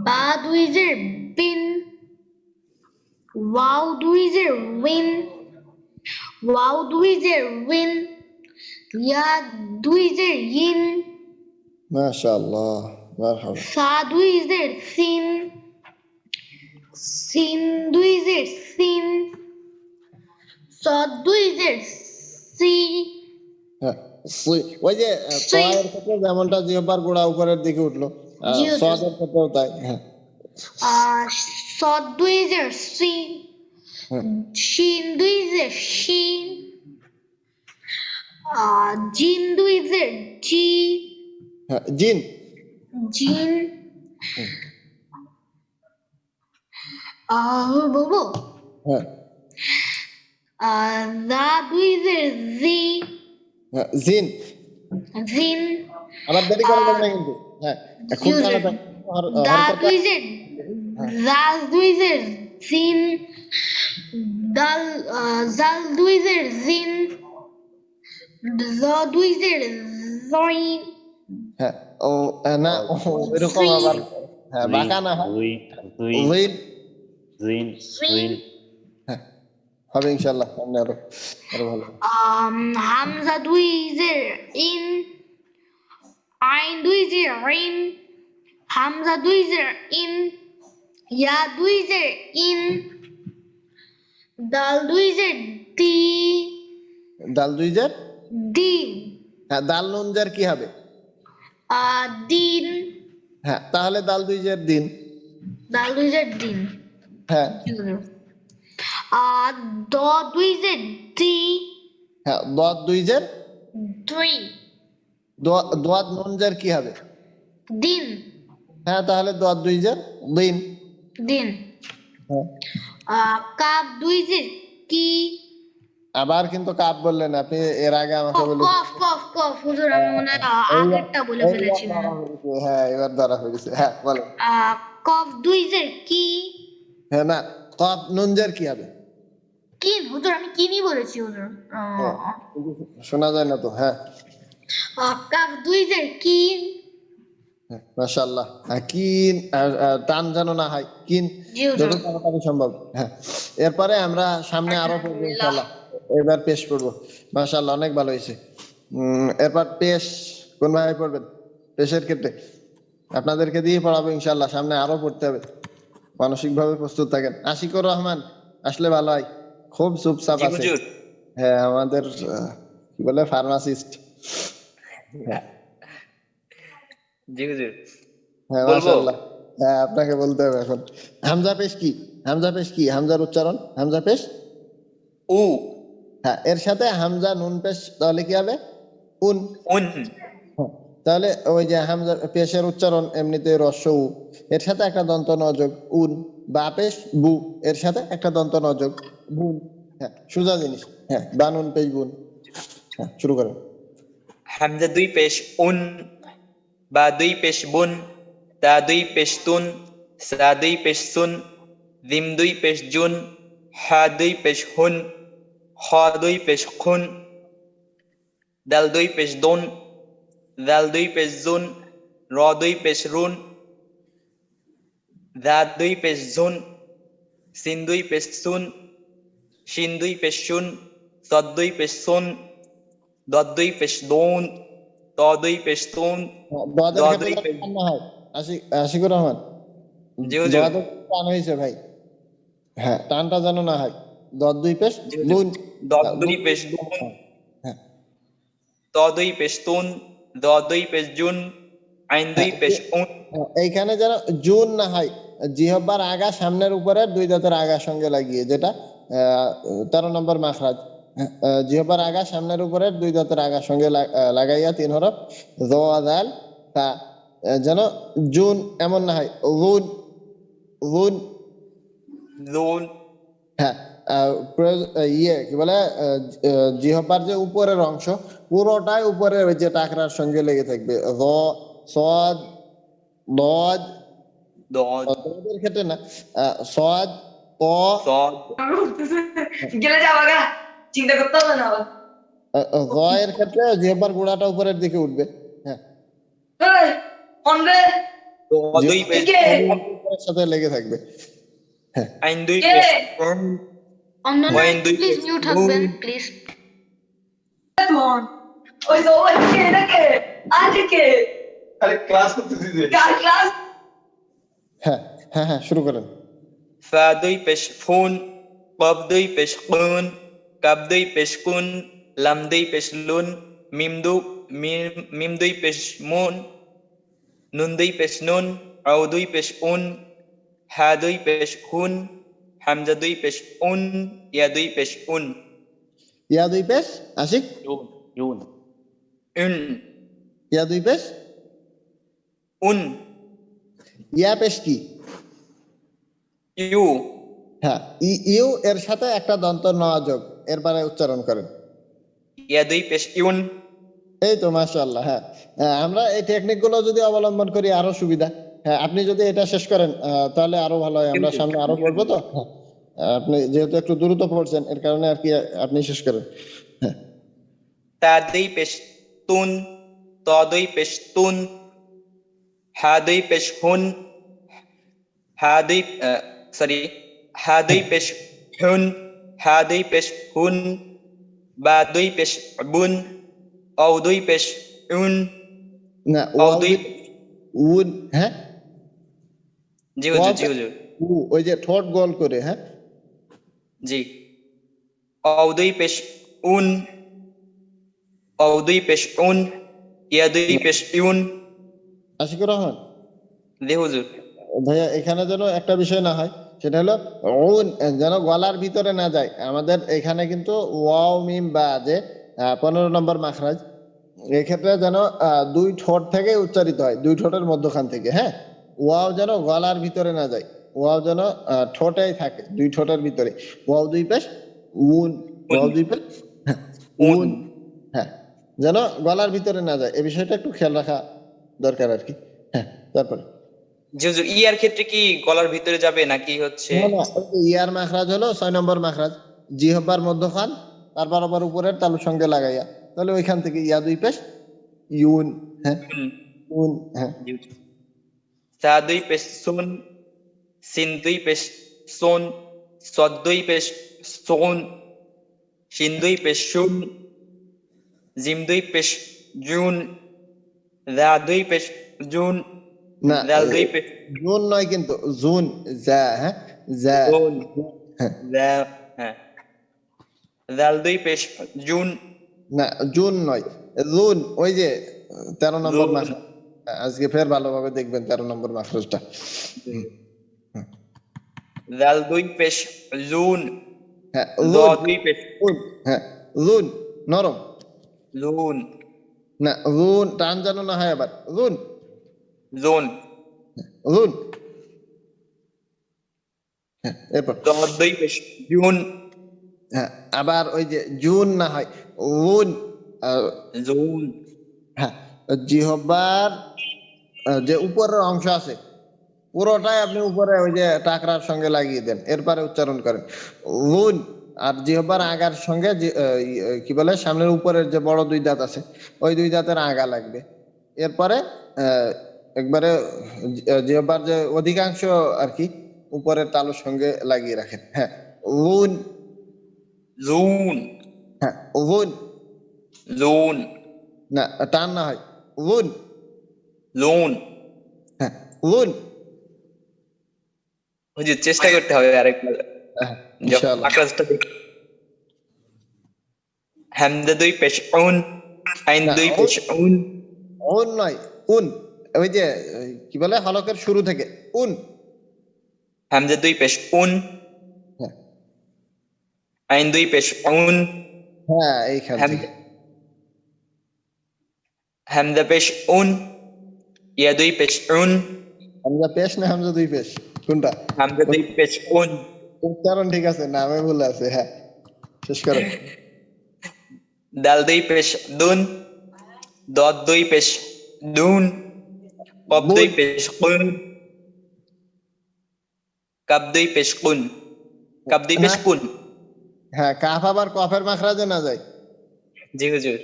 বা দুই যে বিন, ওয়াও দুই যে উইন, ওয়াও দুই যে উইন, ইয়া দুই যে ইন, মাশাআল্লাহ, মারহাবা। সা দুই যে সিন, সিন দুই যে সিন, সদ দুই যে সি, হ্যাঁ, ওই যে ত সি। এর ক্ষেত্রে যেমনটা জিহ্বার গোড়া উপরের দিকে উঠলো, জি হুজুর। সদের ক্ষেত্রেও তাই, হ্যাঁ। সদ দুই যে সি, হ্যাঁ, শিন দুই যে শিন, জিন দুই যে জি, হ্যাঁ, জিন, জিন, বলবো হ্যাঁ দা দুই যে জি, হ্যাঁ, জিন। জিন, আবার দেরি করা যাবে না কিন্তু, হ্যাঁ। খুব হুজুর। তাড়াতাড়ি দা হরকতটা, দুই যে জাল দুই যে জিন, দাল জাল দুই যে জিন, জ দুই যে জইন, হ্যাঁ। ও না, ও এরকম জি, আবার, হ্যাঁ, জুই বাঁকা না হয়, জুই জুই জিন, জিন জিন হ্যাঁ, হবে ইনশাআল্লাহ, সামনে আরো আরো ভালো। হামজা দুই যে ইন, আইন দুই যে রিন, হামজা দুই যে ইন, ইয়া দুই যে ইন, দাল দুই যে দি, দাল দুই জের, দিন, হ্যাঁ, দাল নুন জের কি হবে? দিন, হ্যাঁ, তাহলে দাল দুই জের দিন, দাল দুই যে দিন। হ্যাঁ দ দুই যে দি, হ্যাঁ, দদ দুই জের, দুই, দোয়াদ নুন জের কি হবে? দিন, হ্যাঁ, তাহলে দদ দুই জের দিন, দিন। হ্যাঁ। কাপ দুই যে কি, আবার কিন্তু কাপ বললেন আপনি, এর আগে আমাকে বলে, কফ কফ কফ হুজুর আমি মনে হয় আগেরটা বলে ফেলেছি মনে হয়। হ্যাঁ, এবার ধরা হয়ে গেছে, হ্যাঁ বলেন। কফ দুই যে কি, হ্যাঁ, না, কফ নুন জের কি হবে? কিন হুজুর আমি কিনি বলেছি হুজুর। কিন্তু শোনা যায় না তো, হ্যাঁ। কাপ দুই যে কিন, মাশাআল্লাহ, কিন, টান যেন না হয়, কিন, জি হুজুর। যত তাড়াতাড়ি সম্ভব, হ্যাঁ। এরপরে আমরা সামনে আরো পড়বো ইনশাআল্লাহ, এবার পেশ পড়বো। মাশাআল্লাহ, অনেক ভালো হয়েছে। এরপর পেশ কোন ভাবে পড়বেন? পেশের ক্ষেত্রে আপনাদেরকে দিয়ে পড়াবো ইনশাআল্লাহ, সামনে আরো পড়তে হবে, মানসিক ভাবে প্রস্তুত থাকেন। আশিকুর রহমান আসলে ভালো হয়, খুব চুপচাপ জি আছে, হুজুর। হ্যাঁ, আমাদের কি বলে ফার্মাসিস্ট, জি হুজুর। হ্যাঁ বলবো? মাশাআল্লাহ, হ্যাঁ আপনাকে বলতে হবে এখন। হামজা পেশ কি? হামজা পেশ কি? হামজার উচ্চারণ, হামজা পেশ, উ, হ্যাঁ, এর সাথে হামজা নুন পেশ, তাহলে কি হবে? উন। উন, হ্যাঁ, তাহলে ওই যে হামজা পেশের উচ্চারণ এমনিতে রস্য উ, এর সাথে একটা দন্ত নযোগ উন, বা পেশ বু, এর সাথে একটা দন্ত নযোগ বুন, হ্যাঁ, সোজা জিনিস, হ্যাঁ, বানুন পেশ বুন, হ্যাঁ, শুরু করেন। হামজা দুই পেশ উন, বা দুই পেশ বুন, তা দুই পেশ তুন, সা দুই পেশ সুন, জিম দুই পেশ জুন, হা দুই পেশ হুন, খ দুই পেশ খুন, দাল দুই পেশ দোন, দাল দুই পেশ জুন, র দুই পেশ রুন, দা দুই পেশ জুন, সিন দুই পেশ সুন, শিন দুই পেশ শুন, সদ দুই পেশ সুন, দদ দুই পেশ দোন, ত দুই পেশ তুন, দোয়াদের দ ক্ষেত্রে দুই যেন পেশ। টান না হয়, আশিকুর রহমান, জি হুজুর। দোয়াদের টান হয়েছে ভাই, হ্যাঁ, টানটা যেন না হয়। দদ দুই পেশ জি হুজুর। লুন, দদ দুই পেশ দুন, হ্যাঁ ত দুই পেশ তুন, দ দুই পেশ জুন, আইন দুই হ্যাঁ, পেশ উন। এইখানে যেন জুন না হয়, জিহ্বার আগা সামনের উপরে দুই দাঁতের আগার সঙ্গে লাগিয়ে, যেটা 13 নম্বর মাখরাজ, জিহ্বার আগা সামনের উপরের দুই দাঁতের আগার সঙ্গে লাগাইয়া 3 হরফ য দাল তা যেন জুন এমন না হয় লুন লুন লুন হ্যাঁ ইয়ে কি বলে জিহ্বার যে উপরের অংশ পুরোটাই উপরে ওই যে টাকরার সঙ্গে লেগে থাকবে য সদ দদ দদ দদের ক্ষেত্রে না সদ ত সদ গেলে যাওয়া গা চিন্তা করতে হবে না আবার। জ এর ক্ষেত্রে জিহ্বার গোড়াটা উপরের দিকে উঠবে হ্যাঁ এই, ফোন রে, দুই পেশ কে? উপরের সাথে লেগে থাকবে আইন দুই কে? পেশ অন্যান্য ওয়াইন দুই প্লিজ পেশ মিউট থাকবেন প্লিজ। ফোন। ওই তো ওই কে, এটা কে? আজ কে? কার ক্লাস? হ্যাঁ হ্যাঁ হ্যাঁ শুরু করেন ফা দুই পেশ ফুন কব দুই পেশ কুন কাব দুই পেশ কুন লাম দুই পেশ লুন মিম দুই পেশ মুন নুন দুই পেশ নুন আও দুই পেশ উন হা দুই পেশ হুন হামজা দুই পেশ উন ইয়া দুই পেশ উন ইয়া দুই পেশ আশিক জুন উন ইয়া দুই পেশ উন ইয়া পেশ কি ইউ হ্যাঁ ইউ এর সাথে একটা দন্ত ন যোগ এরপরে উচ্চারণ করেন ইয়া দুই পেশ ইউন এই তো মাশাআল্লাহ হ্যাঁ আমরা এই টেকনিক গুলো যদি অবলম্বন করি আরো সুবিধা হ্যাঁ আপনি যদি এটা শেষ করেন তাহলে আরো ভালো হয় আমরা সামনে আরো পড়বো তো হ্যাঁ, আপনি যেহেতু একটু দ্রুত পড়ছেন এর কারণে আর কি আপনি শেষ করেন হ্যাঁ তা দুই পেশ তুন ত দুই পেশ তুন হা দুই পেশ হুন হা দুই হা দুই পেশ হুন হা দুই পেশ হুন বা দুই পেশ বুন অ দুই পেশ উন না অ ওয়াও দুই উন হ্যাঁ জি হুজুর জি হুজুর ওই যে ঠোঁট গোল করে হ্যাঁ জি অ দুই পেশ উন অ দুই পেশ উন ইয়া দুই পেশ ইউন আশিকুর রহমান জি হুজুর ভাইয়া এখানে যেন একটা বিষয় না হয় সেটা হলো উন যেন গলার ভিতরে না যায় আমাদের এখানে কিন্তু ওয়াও মিম বা যে 15 নম্বর মাখরাজ এক্ষেত্রে যেন দুই ঠোঁট থেকে উচ্চারিত হয় দুই ঠোঁটের মধ্যখান থেকে হ্যাঁ ওয়াও যেন গলার ভিতরে না যায় ওয়াও যেন ঠোঁটেই থাকে দুই ঠোঁটের ভিতরে ওয়াও দুই পেশ উন ওয়াও দুই পেশ হ্যাঁ, উন হ্যাঁ যেন গলার ভিতরে না যায় এই বিষয়টা একটু খেয়াল রাখা দরকার আর কি হ্যাঁ তারপরে জি হুজুর ইয়ার ক্ষেত্রে কি গলার ভিতরে যাবে নাকি হচ্ছে না, না, ওই যে ইয়ার মাখরাজ হলো 6 নম্বর মাখরাজ জিহ্বার মধ্যখান তারপর আবার উপরের তালুর সঙ্গে লাগাইয়া তাহলে ওইখান থেকে ইয়া দুই পেশ ইউন হ্যাঁ উন হ্যাঁ জি হুজুর। সা দুই পেশ সুন সিন দুই পেশ সোন সদ দুই পেশ সোন শিন দুই পেশ শুন জিম দুই পেশ জুন দা দুই পেশ জুন না দাল দুই পেশ জুন নয় কিন্তু জুন যা হ্যাঁ যা জুন হ্যাঁ দা হ্যাঁ দাল দুই পেশ জুন না জুন নয় জুন ওই যে 13 নম্বর জুন। মাস আজকে ফের ভালোভাবে দেখবেন 13 নম্বর মাখরাজটা দাল দুই পেশ জুন হ্যাঁ ল জুন দুই পেশ জুন, হ্যাঁ জুন নরম জুন না জুন টান যেন না হয় আবার জুন জুন জুন হ্যাঁ এরপর দ দুই পেশ জুন হ্যাঁ আবার ওই যে জুন না হয় উন জুন হ্যাঁ জিহ্বার যে উপরের অংশ আছে পুরোটাই আপনি উপরে ওই যে টাকরার সঙ্গে লাগিয়ে দেন এরপরে উচ্চারণ করেন উন আর জিহ্বার আগার সঙ্গে কি বলে সামনের উপরের যে বড় দুই দাঁত আছে ওই দুই দাঁতের আগা লাগবে এরপরে একবারে জিহ্বার যে অধিকাংশ আর কি উপরের তালুর সঙ্গে লাগিয়ে রাখেন হ্যাঁ উন জুন হ্যাঁ উন জুন না টান না হয় উন জুন হ্যাঁ উন হুজুর চেষ্টা করতে হবে আরেকবার ইনশাআল্লাহ আকাশটা হামজা দুই পেশ উন আইন না, দুই পেশ উন উন নয় উন ওই যে কি বলে হলকের শুরু থেকে উন হামজা দুই পেশ উন হ্যাঁ আইন দুই পেশ উন হ্যাঁ এইখান থেকে। হামজা পেশ উন, ইয়া দুই পেশ উন, হামজা পেশ না হামজা দুই পেশ কোনটা? হামজা দুই পেশ উন, উচ্চারণ ঠিক আছে, নামে ভুল আছে। হ্যাঁ শেষ করেন। দাল দুই পেশ দুন, দদ দুই পেশ দুন, কব দুই পেশ কুন, কাব দুই পেশ কুন, কাব দুই পেশ কুন। হ্যাঁ কাফ আবার কফের মাখরাজে না যায়। জি হুজুর।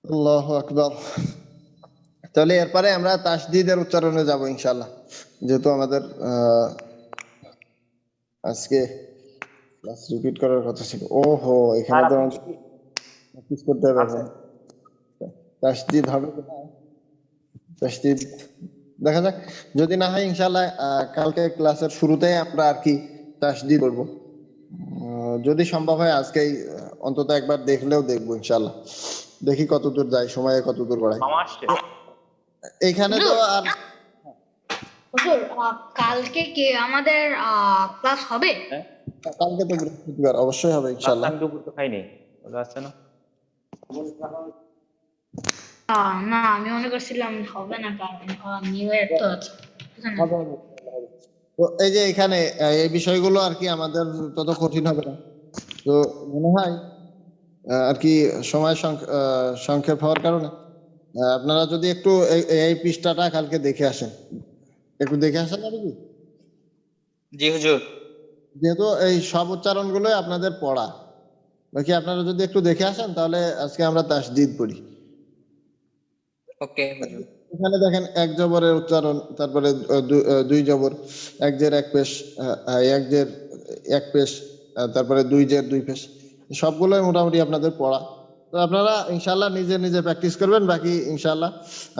আল্লাহু আকবার। তাহলে এরপরে আমরা তাসদীদের উচ্চারণে যাব ইনশাআল্লাহ, যেহেতু আমাদের আজকে ক্লাস রিপিট করার কথা ছিল। ওহো এখানে তো প্র্যাকটিস করতে হবে এখন। তাসদীদ হবে কিনা, তাসদীদ দেখা যাক, যদি না হয় ইনশাআল্লাহ কালকে ক্লাসের শুরুতেই আমরা আর কি তাসদীদ করব। যদি সম্ভব হয় আজকেই অন্তত একবার দেখলেও দেখবো ইনশাআল্লাহ, দেখি কতদূর যায়, সময়ে কতদূর বাড়ায়। মামা আসছে। এখানে তো আর হুজুর, কালকে কি আমাদের ক্লাস হবে? কালকে তো বৃহস্পতিবার, অবশ্যই হবে ইনশাআল্লাহ। আমি দুপুর তো খাইনি, ওটা আসছে না। না আমি মনে করছিলাম হবে না, কারণ নিউ ইয়ার তো আছে। হবে, হবে। তো এই যে এখানে এই বিষয়গুলো আর কি আমাদের তত কঠিন হবে না। তো মনে হয় আর কি সময় সংক্ষেপ হওয়ার কারণে আপনারা যদি একটু এই পৃষ্ঠাটা কালকে দেখে আসেন, একটু দেখে আসেন আর কি, জি হুজুর। যেহেতু এই সব উচ্চারণগুলোই আপনাদের পড়া, বাকি আপনারা যদি একটু দেখে আসেন তাহলে আজকে আমরা তাসদীদ পড়ি। ওকে হুজুর। এখানে দেখেন এক জবরের উচ্চারণ, তারপরে দুই জবর, এক জের এক পেশ, এক জের এক পেশ, তারপরে দুই জের দুই পেশ, সবগুলোই মোটামুটি আপনাদের পড়া। তো আপনারা ইনশাল্লাহ নিজে নিজে প্র্যাকটিস করবেন, বাকি ইনশাল্লাহ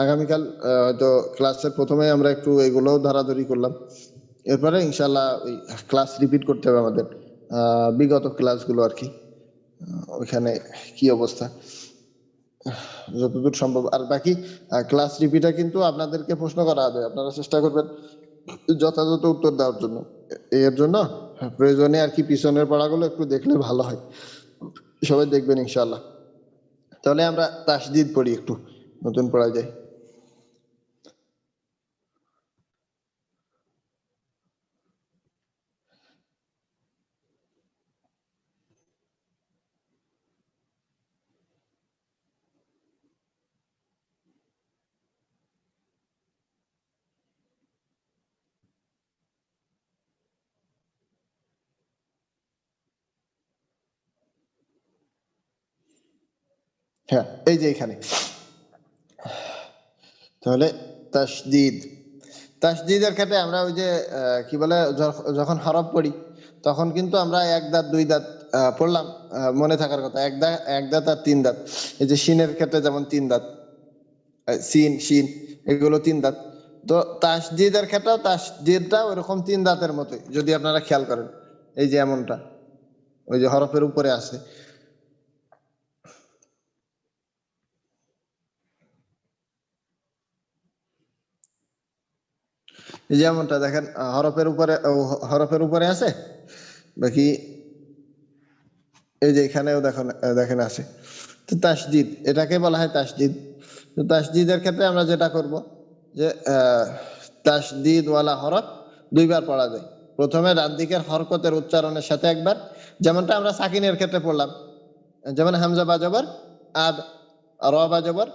আগামীকাল হয়তো ক্লাসের প্রথমে আমরা একটু এগুলোও ধরাধরি করলাম, এরপরে ইনশাল্লাহ ওই ক্লাস রিপিট করতে হবে আমাদের, বিগত ক্লাসগুলো আর কি, ওইখানে কি অবস্থা যতদূর সম্ভব। আর বাকি ক্লাস রিপিটে কিন্তু আপনাদেরকে প্রশ্ন করা হবে, আপনারা চেষ্টা করবেন যথাযথ উত্তর দেওয়ার জন্য। এর জন্য প্রয়োজনে আর কি পিছনের পড়াগুলো একটু দেখলে ভালো হয়, সবাই দেখবেন ইনশাআল্লাহ। তাহলে আমরা তাসদীদ পড়ি, একটু নতুন পড়া যায়। হ্যাঁ এই যে এখানে তাহলে তাসদীদ, তাসদীদের ক্ষেত্রে আমরা ওই যে কি বলে যখন হরফ পড়ি তখন কিন্তু আমরা এক দাঁত দুই দাঁত পড়লাম, মনে থাকার কথা, এক দাঁত আর তিন দাঁত। এই যে শিনের ক্ষেত্রে যেমন তিন দাঁত, সিন শিন এগুলো তিন দাঁত। তো তাসদীদের ক্ষেত্রেও তাসদীদটা ওইরকম তিন দাঁতের মতোই, যদি আপনারা খেয়াল করেন, এই যে এমনটা ওই যে হরফের উপরে আছে। যেমনটা দেখেন হরফের উপরে আছে, বাকি এই যে এখানেও দেখেন দেখেন আছে। তো তাসদীদ, এটাকে বলা হয় তাসদীদ। তো তাসদীদের ক্ষেত্রে আমরা যেটা করব যে তাসদীদ ওয়ালা হরফ দুইবার পড়া যায়। প্রথমে ডান দিকের হরকতের উচ্চারণের সাথে একবার, যেমনটা আমরা সাকিনের ক্ষেত্রে পড়লাম, যেমন হামজা বা জবর আদ, র বা জবর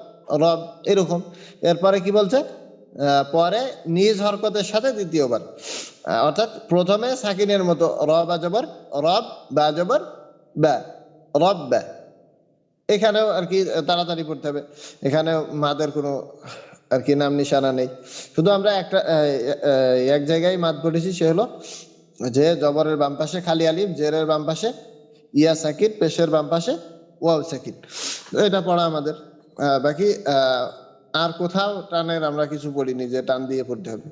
রব, এরকম। এরপরে কি বলছে, পরে নিজ হরকতের সাথে দ্বিতীয়বার, অর্থাৎ প্রথমে সাকিনের মতো র বা জবর রব, বা জবর বা, রব বা। এখানেও আর কি তাড়াতাড়ি পড়তে হবে, এখানেও মাদের কোনো আর কি নাম নিশানা নেই, শুধু আমরা একটা এক জায়গায় মাদ পড়েছি, সে হলো যে জবরের বাম পাশে খালি আলিফ, জেরের বাম পাশে ইয়া সাকিন, পেশের বাম পাশে ওয়াও সাকিন, এটা পড়া আমাদের। বাকি আর কোথাও টানের আমরা কিছু পড়িনি যে টান দিয়ে পড়তে হবে,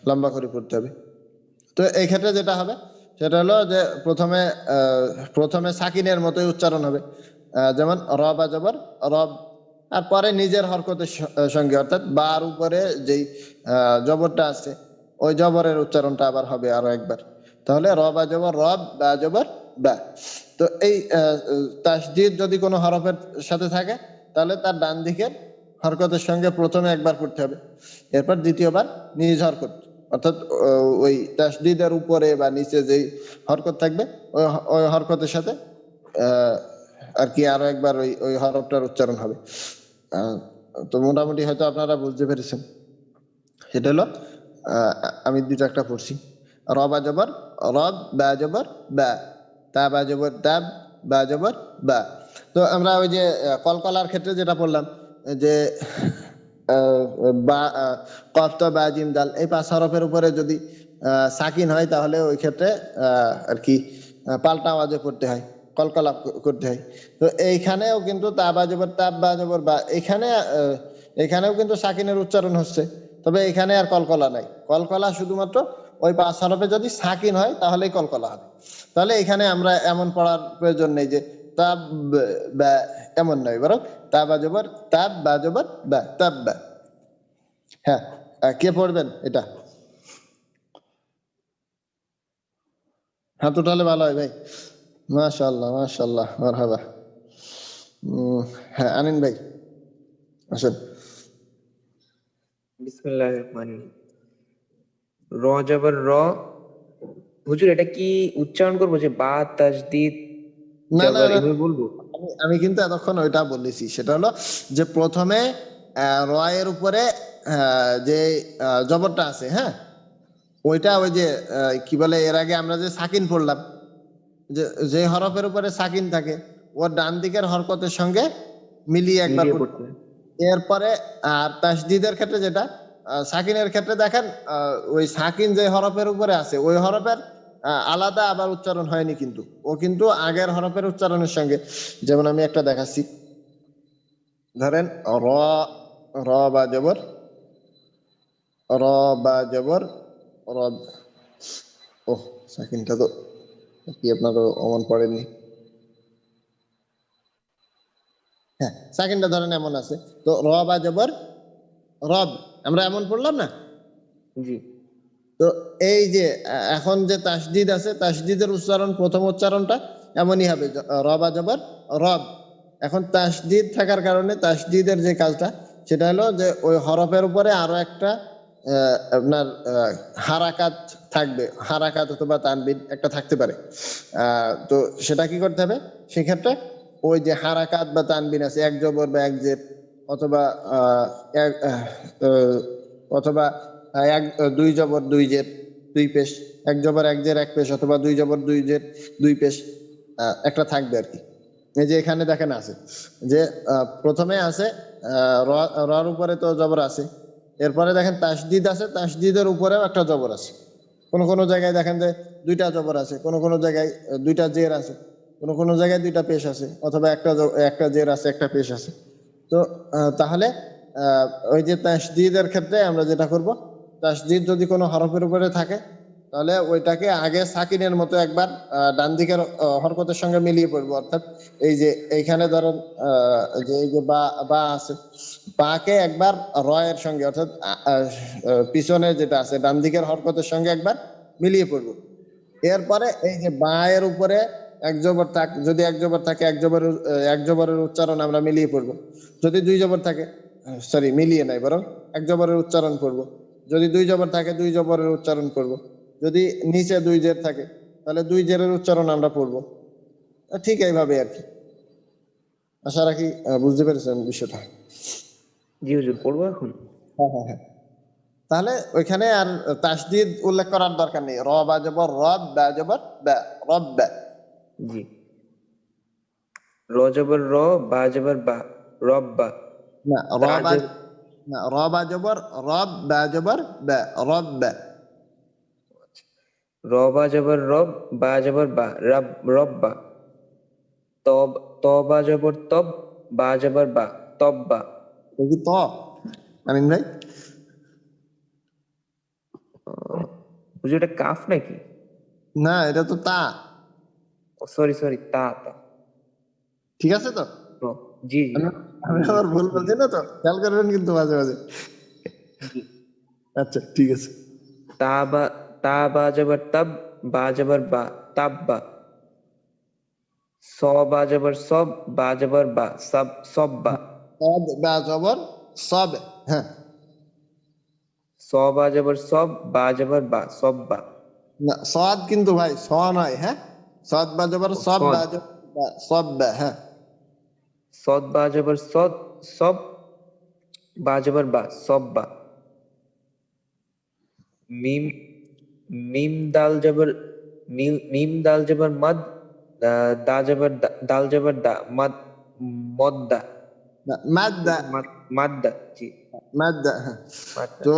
লম্বা করে পড়তে হবে। তো এই ক্ষেত্রে যেটা হবে সেটা হলো যে প্রথমে সাকিনের মতোই উচ্চারণ হবে, যেমন র বা জবর রব, আর পরে নিজের হরকতের সঙ্গে, অর্থাৎ বার উপরে যেই জবরটা আছে ওই জবরের উচ্চারণটা আবার হবে আরো একবার। তাহলে র বা জবর রব, বা জবর বা। তো এই তাসদীদ যদি কোনো হরফের সাথে থাকে তাহলে তার ডান দিকের হরকতের সঙ্গে প্রথমে একবার পড়তে হবে, এরপর দ্বিতীয়বার নিজ হরকত, অর্থাৎ ওই তাসদীদের উপরে বা নিচে যেই হরকত থাকবে ওই ওই হরকতের সাথে আর কি আরো একবার ওই ওই হরফটার উচ্চারণ হবে। তো মোটামুটি হয়তো আপনারা বুঝতে পেরেছেন। সেটা হলো আমি দুটো একটা পড়ছি। র বা জবর রব, বা জবর বা, তা বা জবর দাব, বা জবর বা। তো আমরা ওই যে কলকলার ক্ষেত্রে যেটা পড়লাম যে বা কফ তো বা জিম দাল এই 5 হরফের উপরে যদি সাকিন হয় তাহলে ওই ক্ষেত্রে আর কি পাল্টা আওয়াজে পড়তে হয়, কলকলা করতে হয়। তো এইখানেও কিন্তু তা বা জবর তাব, বা জবর বা, এখানেও কিন্তু সাকিনের উচ্চারণ হচ্ছে, তবে এখানে আর কলকলা নাই। কলকলা শুধুমাত্র ওই 5 হরফে যদি সাকিন হয় তাহলেই কলকলা হবে। তাহলে এখানে আমরা এমন পড়ার প্রয়োজন নেই যে তাব বা, এমন নয়, বরং তা বা জবর তাব, বা জবর বা, তাব বা। হ্যাঁ, কে পড়বেন এটা? হাত উঠালে ভালো হয় ভাই। মাশাআল্লাহ মাশাআল্লাহ, মারহাবা। হ্যাঁ, আনিন ভাই আসেন। বিসমিল্লাহির রহমানির রহিম। র জবর র। হুজুর এটা কি উচ্চারণ করবো যে বা তাসদিদ না না জবর না, এভাবে বলবো? আমি কিন্তু এতক্ষণ ওইটা বলেছি, সেটা হলো যে প্রথমে র এর উপরে যে জবরটা আছে, হ্যাঁ, ওইটা ওই যে কি বলে, এর আগে আমরা যে সাকিন পড়লাম, যে যে হরফের উপরে সাকিন থাকে ওর ডান দিকের হরকতের সঙ্গে মিলিয়ে একবার মিলিয়ে পড়তে পড়তে হবে। হয়। এরপরে আর তাসদিদের ক্ষেত্রে যেটা সাকিনের ক্ষেত্রে দেখেন ওই সাকিন যে হরফের উপরে আছে ওই হরফের আলাদা আবার উচ্চারণ হয়নি, কিন্তু ও কিন্তু আগের হরফের উচ্চারণের সঙ্গে। যেমন আমি একটা দেখাচ্ছি, ধরেন র, র বা জবর র, বা জবর রব। ওহ, সাকিনটা তো কি আপনার অমন পড়েনি। হ্যাঁ, সাকিনটা ধরেন এমন আছে, তো র বা জবর রব আমরা এমন পড়লাম না। জি তো এই যে এখন যে তাসদিদ আছে, তাসদিদের উচ্চারণ প্রথম উচ্চারণটা এমনই হবে, র বা জবর রব। এখন তাসদিদ থাকার কারণে তাসদিদের যে কাজটা সেটা হলো যে ওই হরফের উপরে আরো একটা আপনার হারাকাত থাকবে, হারাকাত অথবা তানবিন একটা থাকতে পারে। তো সেটা কি করতে হবে সেক্ষেত্রে? ওই যে হারাকাত বা তানবিন আছে, এক জবর বা এক জের, অথবা এক অথবা এক দুই জবর দুই জের দুই পেশ, এক জবর এক জের এক পেশ, অথবা দুই জবর দুই জের দুই পেশ একটা থাকবে আর কি। এই যে এখানে দেখেন আছে যে প্রথমে আছে রর উপরে তো জবর আছে, এরপরে দেখেন তাসদিদ আছে, তাসদিদের উপরেও একটা জবর আছে। কোন কোন জায়গায় দেখেন যে দুইটা জবর আছে, কোন কোন জায়গায় দুইটা জের আছে, কোন কোন জায়গায় দুইটা পেশ আছে, অথবা একটা জের আছে একটা পেশ আছে। তো তাহলে ওই যে তাসদিদের ক্ষেত্রে আমরা যেটা করব, তাসদিদ যদি কোনো হরফের উপরে থাকে তাহলে ওইটাকে আগে সাকিনের মতো একবার ডান দিকের হরকতের সঙ্গে মিলিয়ে পড়বো। অর্থাৎ এই যে এইখানে ধরেন যে এই যে বা, বা আছে, বাকে একবার র এর সঙ্গে, অর্থাৎ পিছনে যেটা আছে ডান দিকের হরকতের সঙ্গে একবার মিলিয়ে পড়বো। এরপরে এই যে বা এর উপরে এক জবর থাক, যদি এক জবর থাকে এক জবরের উচ্চারণ আমরা মিলিয়ে পড়বো। যদি দুই জবর থাকে, সরি মিলিয়ে নাই, বরং এক জবরের উচ্চারণ করব। যদি দুই জবর থাকে দুই জবরের উচ্চারণ করব। যদি নিচে দুই জের থাকে তাহলে দুই জেরের উচ্চারণ আমরা পড়বো। ঠিক এইভাবে আর কি। আশা রাখি বুঝতে পেরেছেন বিষয়টা। জি হুজুর, পড়বো এখন? হ্যাঁ হ্যাঁ হ্যাঁ, তাহলে ওইখানে আর তাসদিদ উল্লেখ করার দরকার নেই। র বা জবর রব, বা জবর বা, রব বা। জি। র জবর র, বা জবর বা, রব্বা। না, তা জবর না, র বা জবর রব, বা জবর বা, রব বা। র বা জবর রব, বা জবর বা, রব রব্বা। তব, ত বা জবর তব, বা জবর বা, তব্বা। কি ত আমিন ভাই? হুজুর এটা কাফ নাকি? না, এটা তো তা। সরি সরি, তা তা। ঠিক আছে তো? র। জি জি আমি আমি আবার ভুল বলছি না তো, খেয়াল করবেন কিন্তু মাঝে মাঝে। জি। আচ্ছা ঠিক আছে। তা বা জবর তাব, বা জবর বা, তাব্বা। স বা জবর সব, বা জবর বা, সব্বা। সদ বা জবর সব, হ্যাঁ। স বা জবর সব, বা জবর বা, সব্বা। না, সদ কিন্তু ভাই স নয়, হ্যাঁ। সদ বা জবর সব সদ। বা জবর বা, সব বা, হ্যাঁ। সদ বা জবর সদ, সব বা জবর বা, সব্বা। মিম মিম দাল জবর মিম দাল জবর মদ, দা জবর দাল জবর দা, মদ্দা। না, মাদ্দা, মাদ্দা, জি, মাদ্দা, হ্যাঁ। মাদ্দা। তো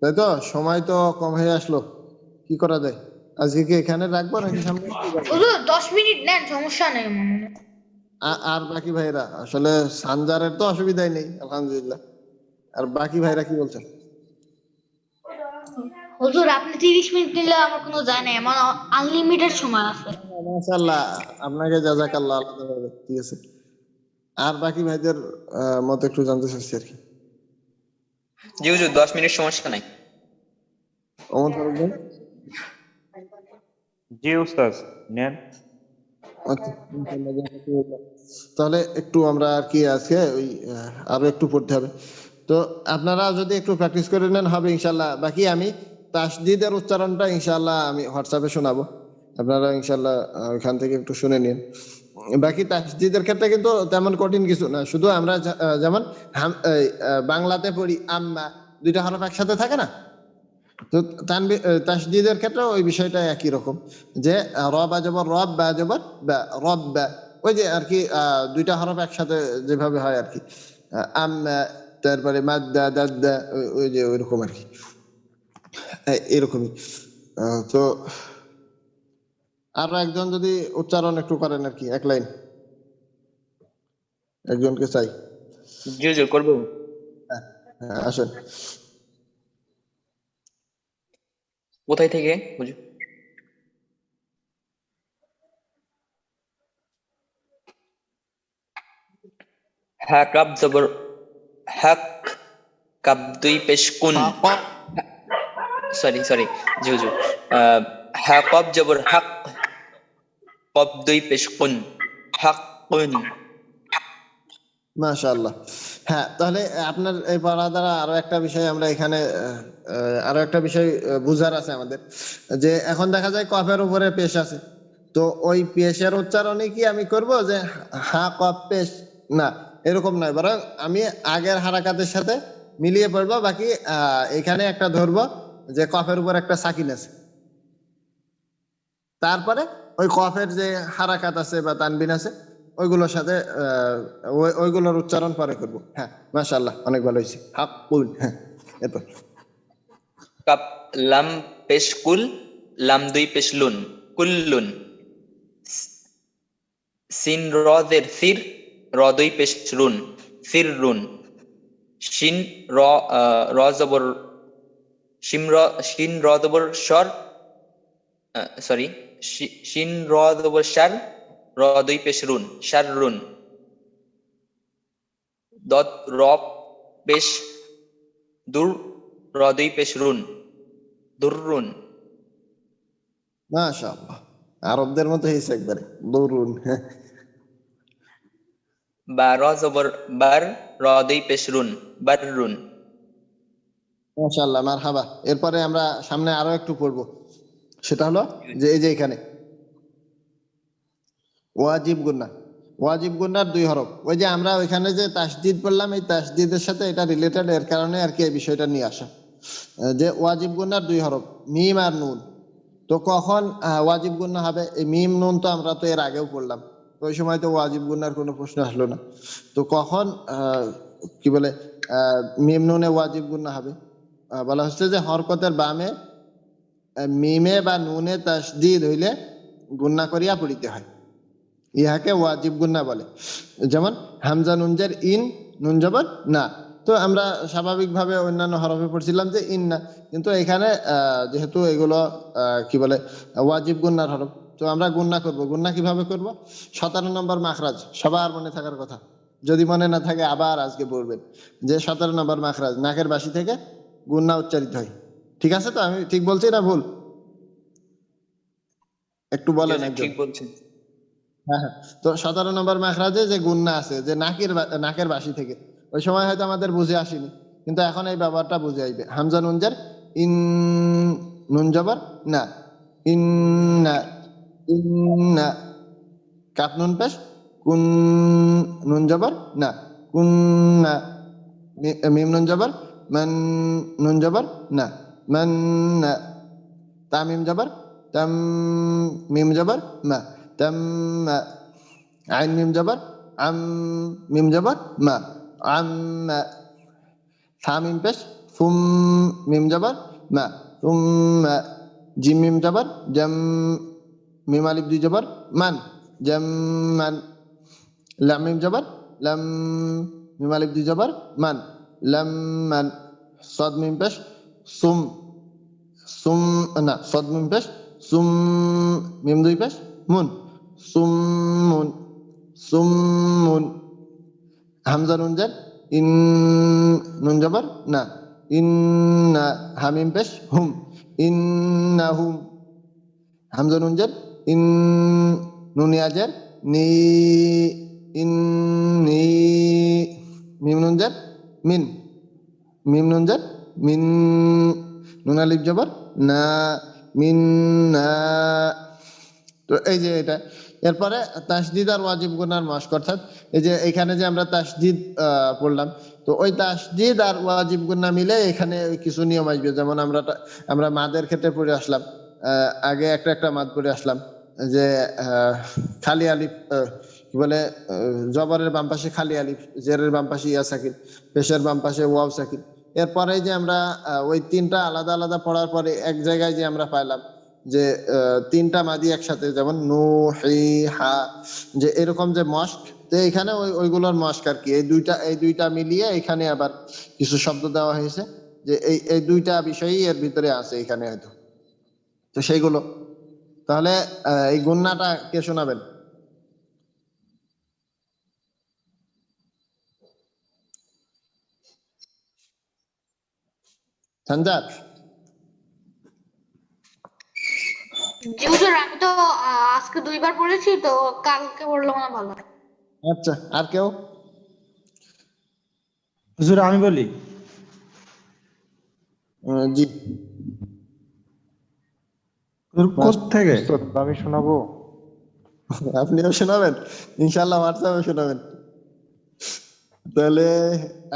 তাই তো, সময় তো কম হয়ে আসলো, কি করা যায়? আজকে কি এখানে রাখবো নাকি সামনে কি করবো? হুজুর 10 মিনিট নেন, সমস্যা নেই মনে হয়। আর বাকি ভাইরা আসলে সানজারের তো অসুবিধাই নেই, আলহামদুলিল্লাহ। আর বাকি ভাইরা কি বলছেন? হুজুর আপনি 30 মিনিট নিলে আমার কোনো যায় নাই, আমার আনলিমিটেড সময় আছে। মাশাআল্লাহ, আপনাকে জাযাকাল্লাহ আলাদাভাবে, ঠিক আছে। আর বাকি ভাইদের মত একটু জানতে চাচ্ছি আর কি। জি হুজুর, 10 মিনিট সমস্যা নাই। ওমর ফারুক ভাই? জি উস্তাদ, নেন। আচ্ছা, ইনশাআল্লাহ, জাযাকাল্লাহ। তাহলে একটু আমরা আর কি আজকে ওই আরো একটু পড়তে হবে। তো আপনারা যদি একটু প্র্যাকটিস করে নেন হবে ইনশাআল্লাহ। বাকি আমি তাসদিদের উচ্চারণটা ইনশাআল্লাহ আমি হোয়াটসঅ্যাপে শোনাবো, আপনারা ইনশাআল্লাহ ওইখান থেকে একটু শুনে নিন। বাকি তাসদিদের ক্ষেত্রে কিন্তু তেমন কঠিন কিছু না, শুধু আমরা যেমন বাংলাতে পড়ি আম্মা, দুইটা হরফ একসাথে থাকে না, তো তাসদিদের ক্ষেত্রে ওই বিষয়টা একই রকম, যে র বা জবর রব, বা জবর বা, রব বা, ওই যে আর কি দুইটা হরফ একসাথে যেভাবে হয় আর কি, আম্মা, তারপরে মাদ্দা, দাদ্দা, ওই যে ওইরকম আর কি, এরকমই। তো আরো একজন যদি উচ্চারণ একটু করেন আর কি, এক লাইন, একজনকে চাই। জি হুজুর, করবো। হ্যাঁ, হ্যাঁ, আসেন। কোথায় থেকে হুজুর? হ্যাঁ কাব জবর হক, কাব দুই পেশ কুন। সরি সরি, জি হুজুর। হ্যাঁ কব জবর হক, কব দুই পেশ কুন, হক কুন। মাশাআল্লাহ। হ্যাঁ, তাহলে আপনার এই পড়া দ্বারা আরো একটা বিষয় আমরা এখানে আরো একটা বিষয় বুঝার আছে আমাদের, যে এখন দেখা যায় কফের উপরে পেশ আছে, তো ওই পেশের উচ্চারণে কি আমি করব যে হা কফ পেশ, না, এরকম নয়, বরং আমি আগের হারাকাতের সাথে মিলিয়ে পড়বো। বাকি এখানে একটা ধরবো যে কফের উপর একটা সাকিন আছে, তারপরে ওই কফের যে হারাকাত আছে বা তানবিন আছে ওইগুলোর সাথে ওইগুলোর উচ্চারণ পরে করব। হ্যাঁ, মাশাআল্লাহ, অনেক ভালো হয়েছে। হাক্কুল, হ্যাঁ, এরপর কাব লাম পেশ কুল, লাম দুই পেশ লুন, কুল্লুন। সিন র দের সির, র দুই পেশ রুন, সির রুন। শিন র র জবর শিন র জবর স্বর, সরি, শিন র জবর শার, র দুই পেশ রুন, শার রুন। দত র পেশ দুর, র দুই পেশ রুন, দুররুন। মাশাআল্লাহ, আরবদের মতো হয়েছে একবারে, দৌড়ুন, হ্যাঁ। বা র জবর বার, র দুই পেশ রুন, বাররুন। মাশাআল্লাহ, মারহাবা। এরপরে আমরা সামনে আরো একটু পড়বো, সেটা হলো যে এই যে এখানে ওয়াজিব গুন্না। ওয়াজিব গুন্নার দুই হরফ, ওই যে আমরা ওইখানে যে তাসদিদ বললাম, এই তাসদিদের সাথে এটা রিলেটেড, এর কারণে আর কি এই বিষয়টা নিয়ে আসা, যে ওয়াজিব গুন্নার দুই হরফ মিম আর নুন। তো কখন ওয়াজিব গুন্না হবে? এই মিম নুন তো আমরা তো এর আগেও পড়লাম, তো ওই সময় তো ওয়াজিব গুন্নার কোনো প্রশ্ন আসলো না। তো কখন কি বলে মিম নুনে ওয়াজিব গুন্না হবে? বলা হচ্ছে যে হরকতের বামে মিমে বা নুনে তাসদিদ হইলে গুন্না করিয়া পড়িতে হয়, ইহাকে ওয়াজিব গুন্না বলে। যেমন হামজা নুনজের ইন, নুন জবর না। তো আমরা স্বাভাবিকভাবে অন্যান্য হরফে পড়ছিলাম যে ইন না, কিন্তু এখানে যেহেতু এগুলো কি বলে ওয়াজিব গুন্নার হরফ, তো আমরা গুন্না করব। গুন্না কিভাবে করব? 17 নম্বর মাখরাজ সবার মনে থাকার কথা, যদি মনে না থাকে আবার আজকে পড়বেন, যে 17 নম্বর মাখরাজ নাকের বাসি থেকে গুন্না উচ্চারিত হয়। ঠিক আছে তো? আমি ঠিক বলছি না ভুল? একটু বলেন জি, একজন। ঠিক বলছেন। হ্যাঁ হ্যাঁ। তো 17 নম্বর মাখরাজে যে গুন্না আছে, যে নাকের বাসি থেকে, ওই সময় হয়তো আমাদের বুঝে আসেনি, কিন্তু এখন এই ব্যবহারটা বুঝে আসবে। হামজা নুন জের ইন, নুন জবর না, ইন্না, ইন্না। কাফ নুন পেশ কুন, নুন জবর না, কুন্না। মিম নুন জবর মান, নুন জবর না, মান না। তামিম জবর তাম, মিম জবর মা, তাম মা। আইন মিম জবর আম, মিম জবর মা, আম। ফা মিম পেশ ফুম, মিম জবর মা, ফুম। জিম মিম জবর জম, মিম আলিফ দুই জবর মান, জম মান। লাম মিম জবর লাম, মিম আলিফ দুই জবর মান, লাম মান। সদ মিম পেশ সুম, সুম না, সদ মিম পেশ সুম, মিম দুই পেশ মুন, সুমুন, সুমুন। হামজা নুন জের ইন, নুন জবর না, ইন্না। হামিম পেশ হুম, ইন্নাহুম। হামজা নুন জের ইন, নুন ইয়া জের নি, ইন্নি। মিম নুন জের মিন, মিম নুন জের মিন। নুন আলিফ জবর না, মিন না। তো এই যে এটা। এরপরে তাসদিদ আর ওয়াজিব গুনার মশক, অর্থাৎ এই যে এখানে যে আমরা তাসদিদ পড়লাম, তো ওই তাসদিদ আর ওয়াজিব গুনা মিলে এখানে কিছু নিয়ম আসবে। যেমন আমরা মাদের ক্ষেত্রে পড়ে আসলাম, আগে একটা মাদ পড়ে আসলাম, যে খালি আলিফ, কি বলে, জবরের বাম পাশে খালি আলিফ, জেরের বাম পাশে ইয়া সাকিন, পেশের বাম পাশে ওয়াও সাকিন। এরপরে যে আমরা ওই তিনটা আলাদা আলাদা পড়ার পরে এক জায়গায় যে আমরা পাইলাম যে তিনটা মাদি একসাথে, যেমন নু, হি, হা, যে এরকম যে মস্ক, তো এখানে ওইগুলোর মস্ক আর কি। এই দুইটা মিলিয়ে এখানে আবার কিছু শব্দ দেওয়া হয়েছে, যে এই দুইটা বিষয়ই এর ভিতরে আছে এখানে হয়তো। তো সেইগুলো তাহলে এই গুন্নাটা কে শোনাবেন? সঞ্জাত? জি হুজুর, আমি তো আজকে 2বার পড়েছি, তো কালকে পড়লে মনে হয় ভালো হয়। আচ্ছা, আর কেউ? হুজুর আমি বলি। জি। কোথ থেকে? উস্তাদ, আমি শোনাবো? আপনিও শোনাবেন? ইনশাল্লাহ হোয়াটসঅ্যাপে শোনাবেন। তাহলে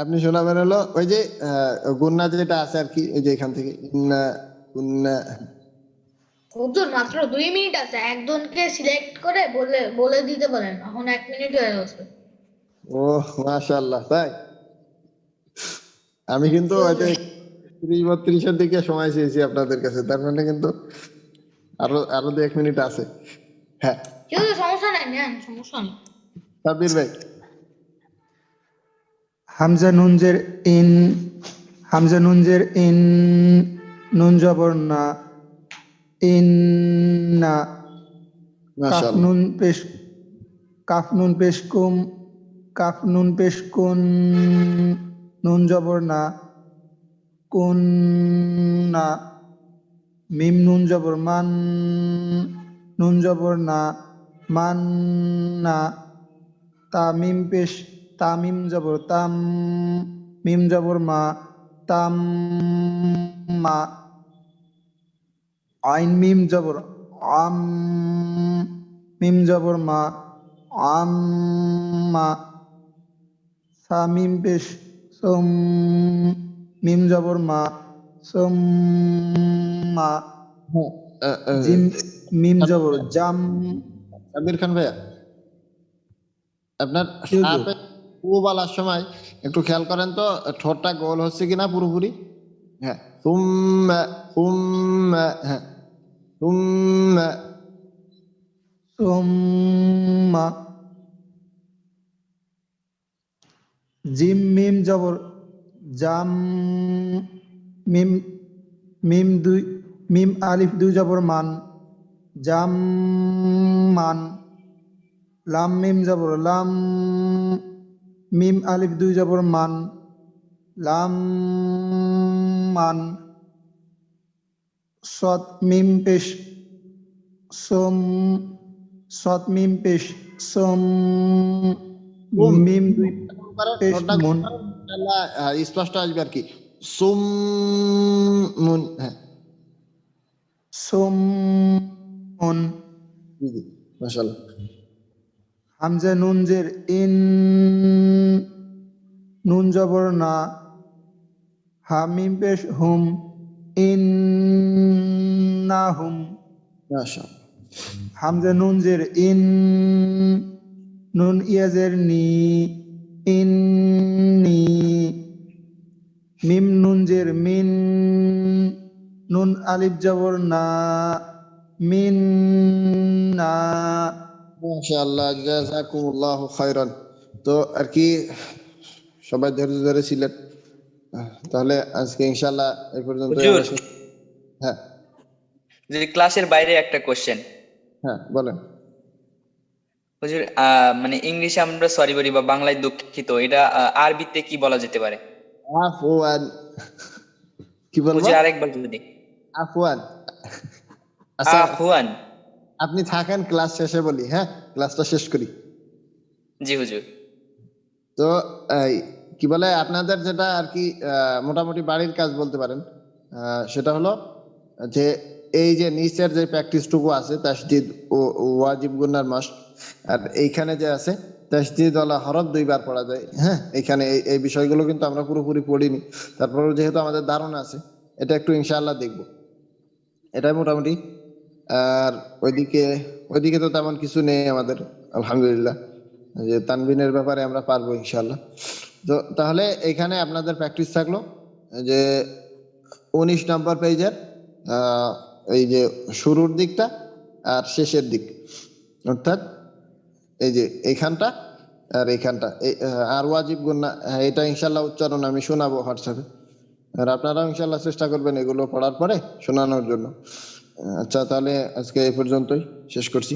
আপনি শোনাবেন হলো ওই যে গুন্না যেটা আছে আর কি, ওই যে এখান থেকে ইন্না, গুন্না। হুজুর মাত্র 2 মিনিট আছে, একজনকে সিলেক্ট করে বলে বলে দিতে পারেন, এখন 1 মিনিট হয়ে গেছে। ও মাশাআল্লাহ, তাই? আমি কিন্তু হয়তো 30-32-এর দিকে সময় চেয়েছি আপনাদের কাছে, তার মানে কিন্তু আরো 1 মিনিট আছে। হ্যাঁ, কি হলো, সমস্যা নাই, নেন, সমস্যা নেই। সাব্বির ভাই। হামজা নুনজের ইন, হামজা নুনজের ইন, নুন জবর না, ইন না। কাফ মাশাআল্লাহ। নুন পেশ, কাফ নুন পেশ কুম, কাফ নুন পেশ কুন, নুন জবর না, কুন না। মিম নুন জবর মান, নুন জবর না, মান না। তামিম পেশ, তামিম জবর তাম, মিম জবর মা, তাম মা। আইন মিম জবর আম, মিম জবর মা, আম মা। সামিম পেশ সোম, মিম জবর মা, সোম মা। হ্যাঁ, জিম মিম জবর জাম। সাব্বির খান ভাইয়া, আপনার কি হুজুর? সাপে উ বলার সময় একটু খেয়াল করেন তো, ঠোঁটটা গোল হচ্ছে কিনা পুরোপুরি। হ্যাঁ, তুম্মা, তুম্মা, হ্যাঁ, তুম্মা। সোম্মা। জিম মিম জবর জাম, মিম, মিম দুই, মিম আলিফ দুই জবর মান, জাম মান। লাম মিম জবর লাম, মিম আলিফ দুই জবর মান, লাম মান। সৎ মিম পেশ সোম, সৎ মিম পেশ সোম, মিম দুই পেশ মুন, ইনশাআল্লাহ স্পষ্ট আসবে আর কি। সুম মুন, হ্যাঁ সোম মুন। জি জি, মাশাআল্লাহ। হামজা নুন জের ইন, নুন জবর না, হা মিম পেশ হুম, ইন না হুম। মাশাআল্লাহ। হামজা নুন জের ইন, নুন ইয়াজের নি, ইন নি। মিম নুন জের মিন, নুন আলিফ জবর না, মিন না। মাশাআল্লাহ, জাযাকুমুল্লাহু খাইরান। তো আর কি সবাই ধৈর্য ধরে ছিলেন। তাহলে আজকে ইনশাআল্লাহ এই পর্যন্ত। হুজুর, হ্যাঁ যে ক্লাসের বাইরে একটা কোশ্চেন। হ্যাঁ বলেন। হুজুর, মানে ইংলিশে আমরা সরি বলি বা বাংলায় দুঃখিত, এটা আরবিতে কি বলা যেতে পারে? আফওয়ান। কি বলবো? হুজুর আরেকবার যদি। আফওয়ান। আচ্ছা আফওয়ান। আপনি থাকেন, ক্লাস শেষে বলি, হ্যাঁ ক্লাসটা শেষ করি। জি হুজুর। তো এই কি বলে আপনাদের যেটা আর কি মোটামুটি বাড়ির কাজ বলতে পারেন, সেটা হলো যে এই যে নিচের যে প্র্যাকটিসটুকু আছে তাসদিদ ও ওয়াজিব গুনার মাস্ট, আর এইখানে যে আছে তাসদিদ ওয়ালা হরফ 2 বার পড়া যায়। হ্যাঁ এখানে এই বিষয়গুলো কিন্তু আমরা পুরোপুরি পড়িনি, তারপরেও যেহেতু আমাদের ধারণা আছে এটা একটু ইনশাআল্লাহ দেখব, এটাই মোটামুটি। আর ওইদিকে তো তেমন কিছু নেই আমাদের, আলহামদুলিল্লাহ। যে তানবিনের ব্যাপারে আমরা পারবো ইনশাআল্লাহ। তো তাহলে এখানে আপনাদের প্র্যাকটিস থাকলো যে 19 নম্বর পেজের এই যে শুরুর দিকটা আর শেষের দিক, অর্থাৎ এই যে এইখানটা আর এইখানটা, আর ওয়াজিব গুন্না, এটা ইনশাল্লাহ উচ্চারণ আমি শোনাবো হোয়াটসঅ্যাপে, আর আপনারাও ইনশাল্লাহ চেষ্টা করবেন এগুলো পড়ার পরে শোনানোর জন্য। আচ্ছা তাহলে আজকে এই পর্যন্তই শেষ করছি।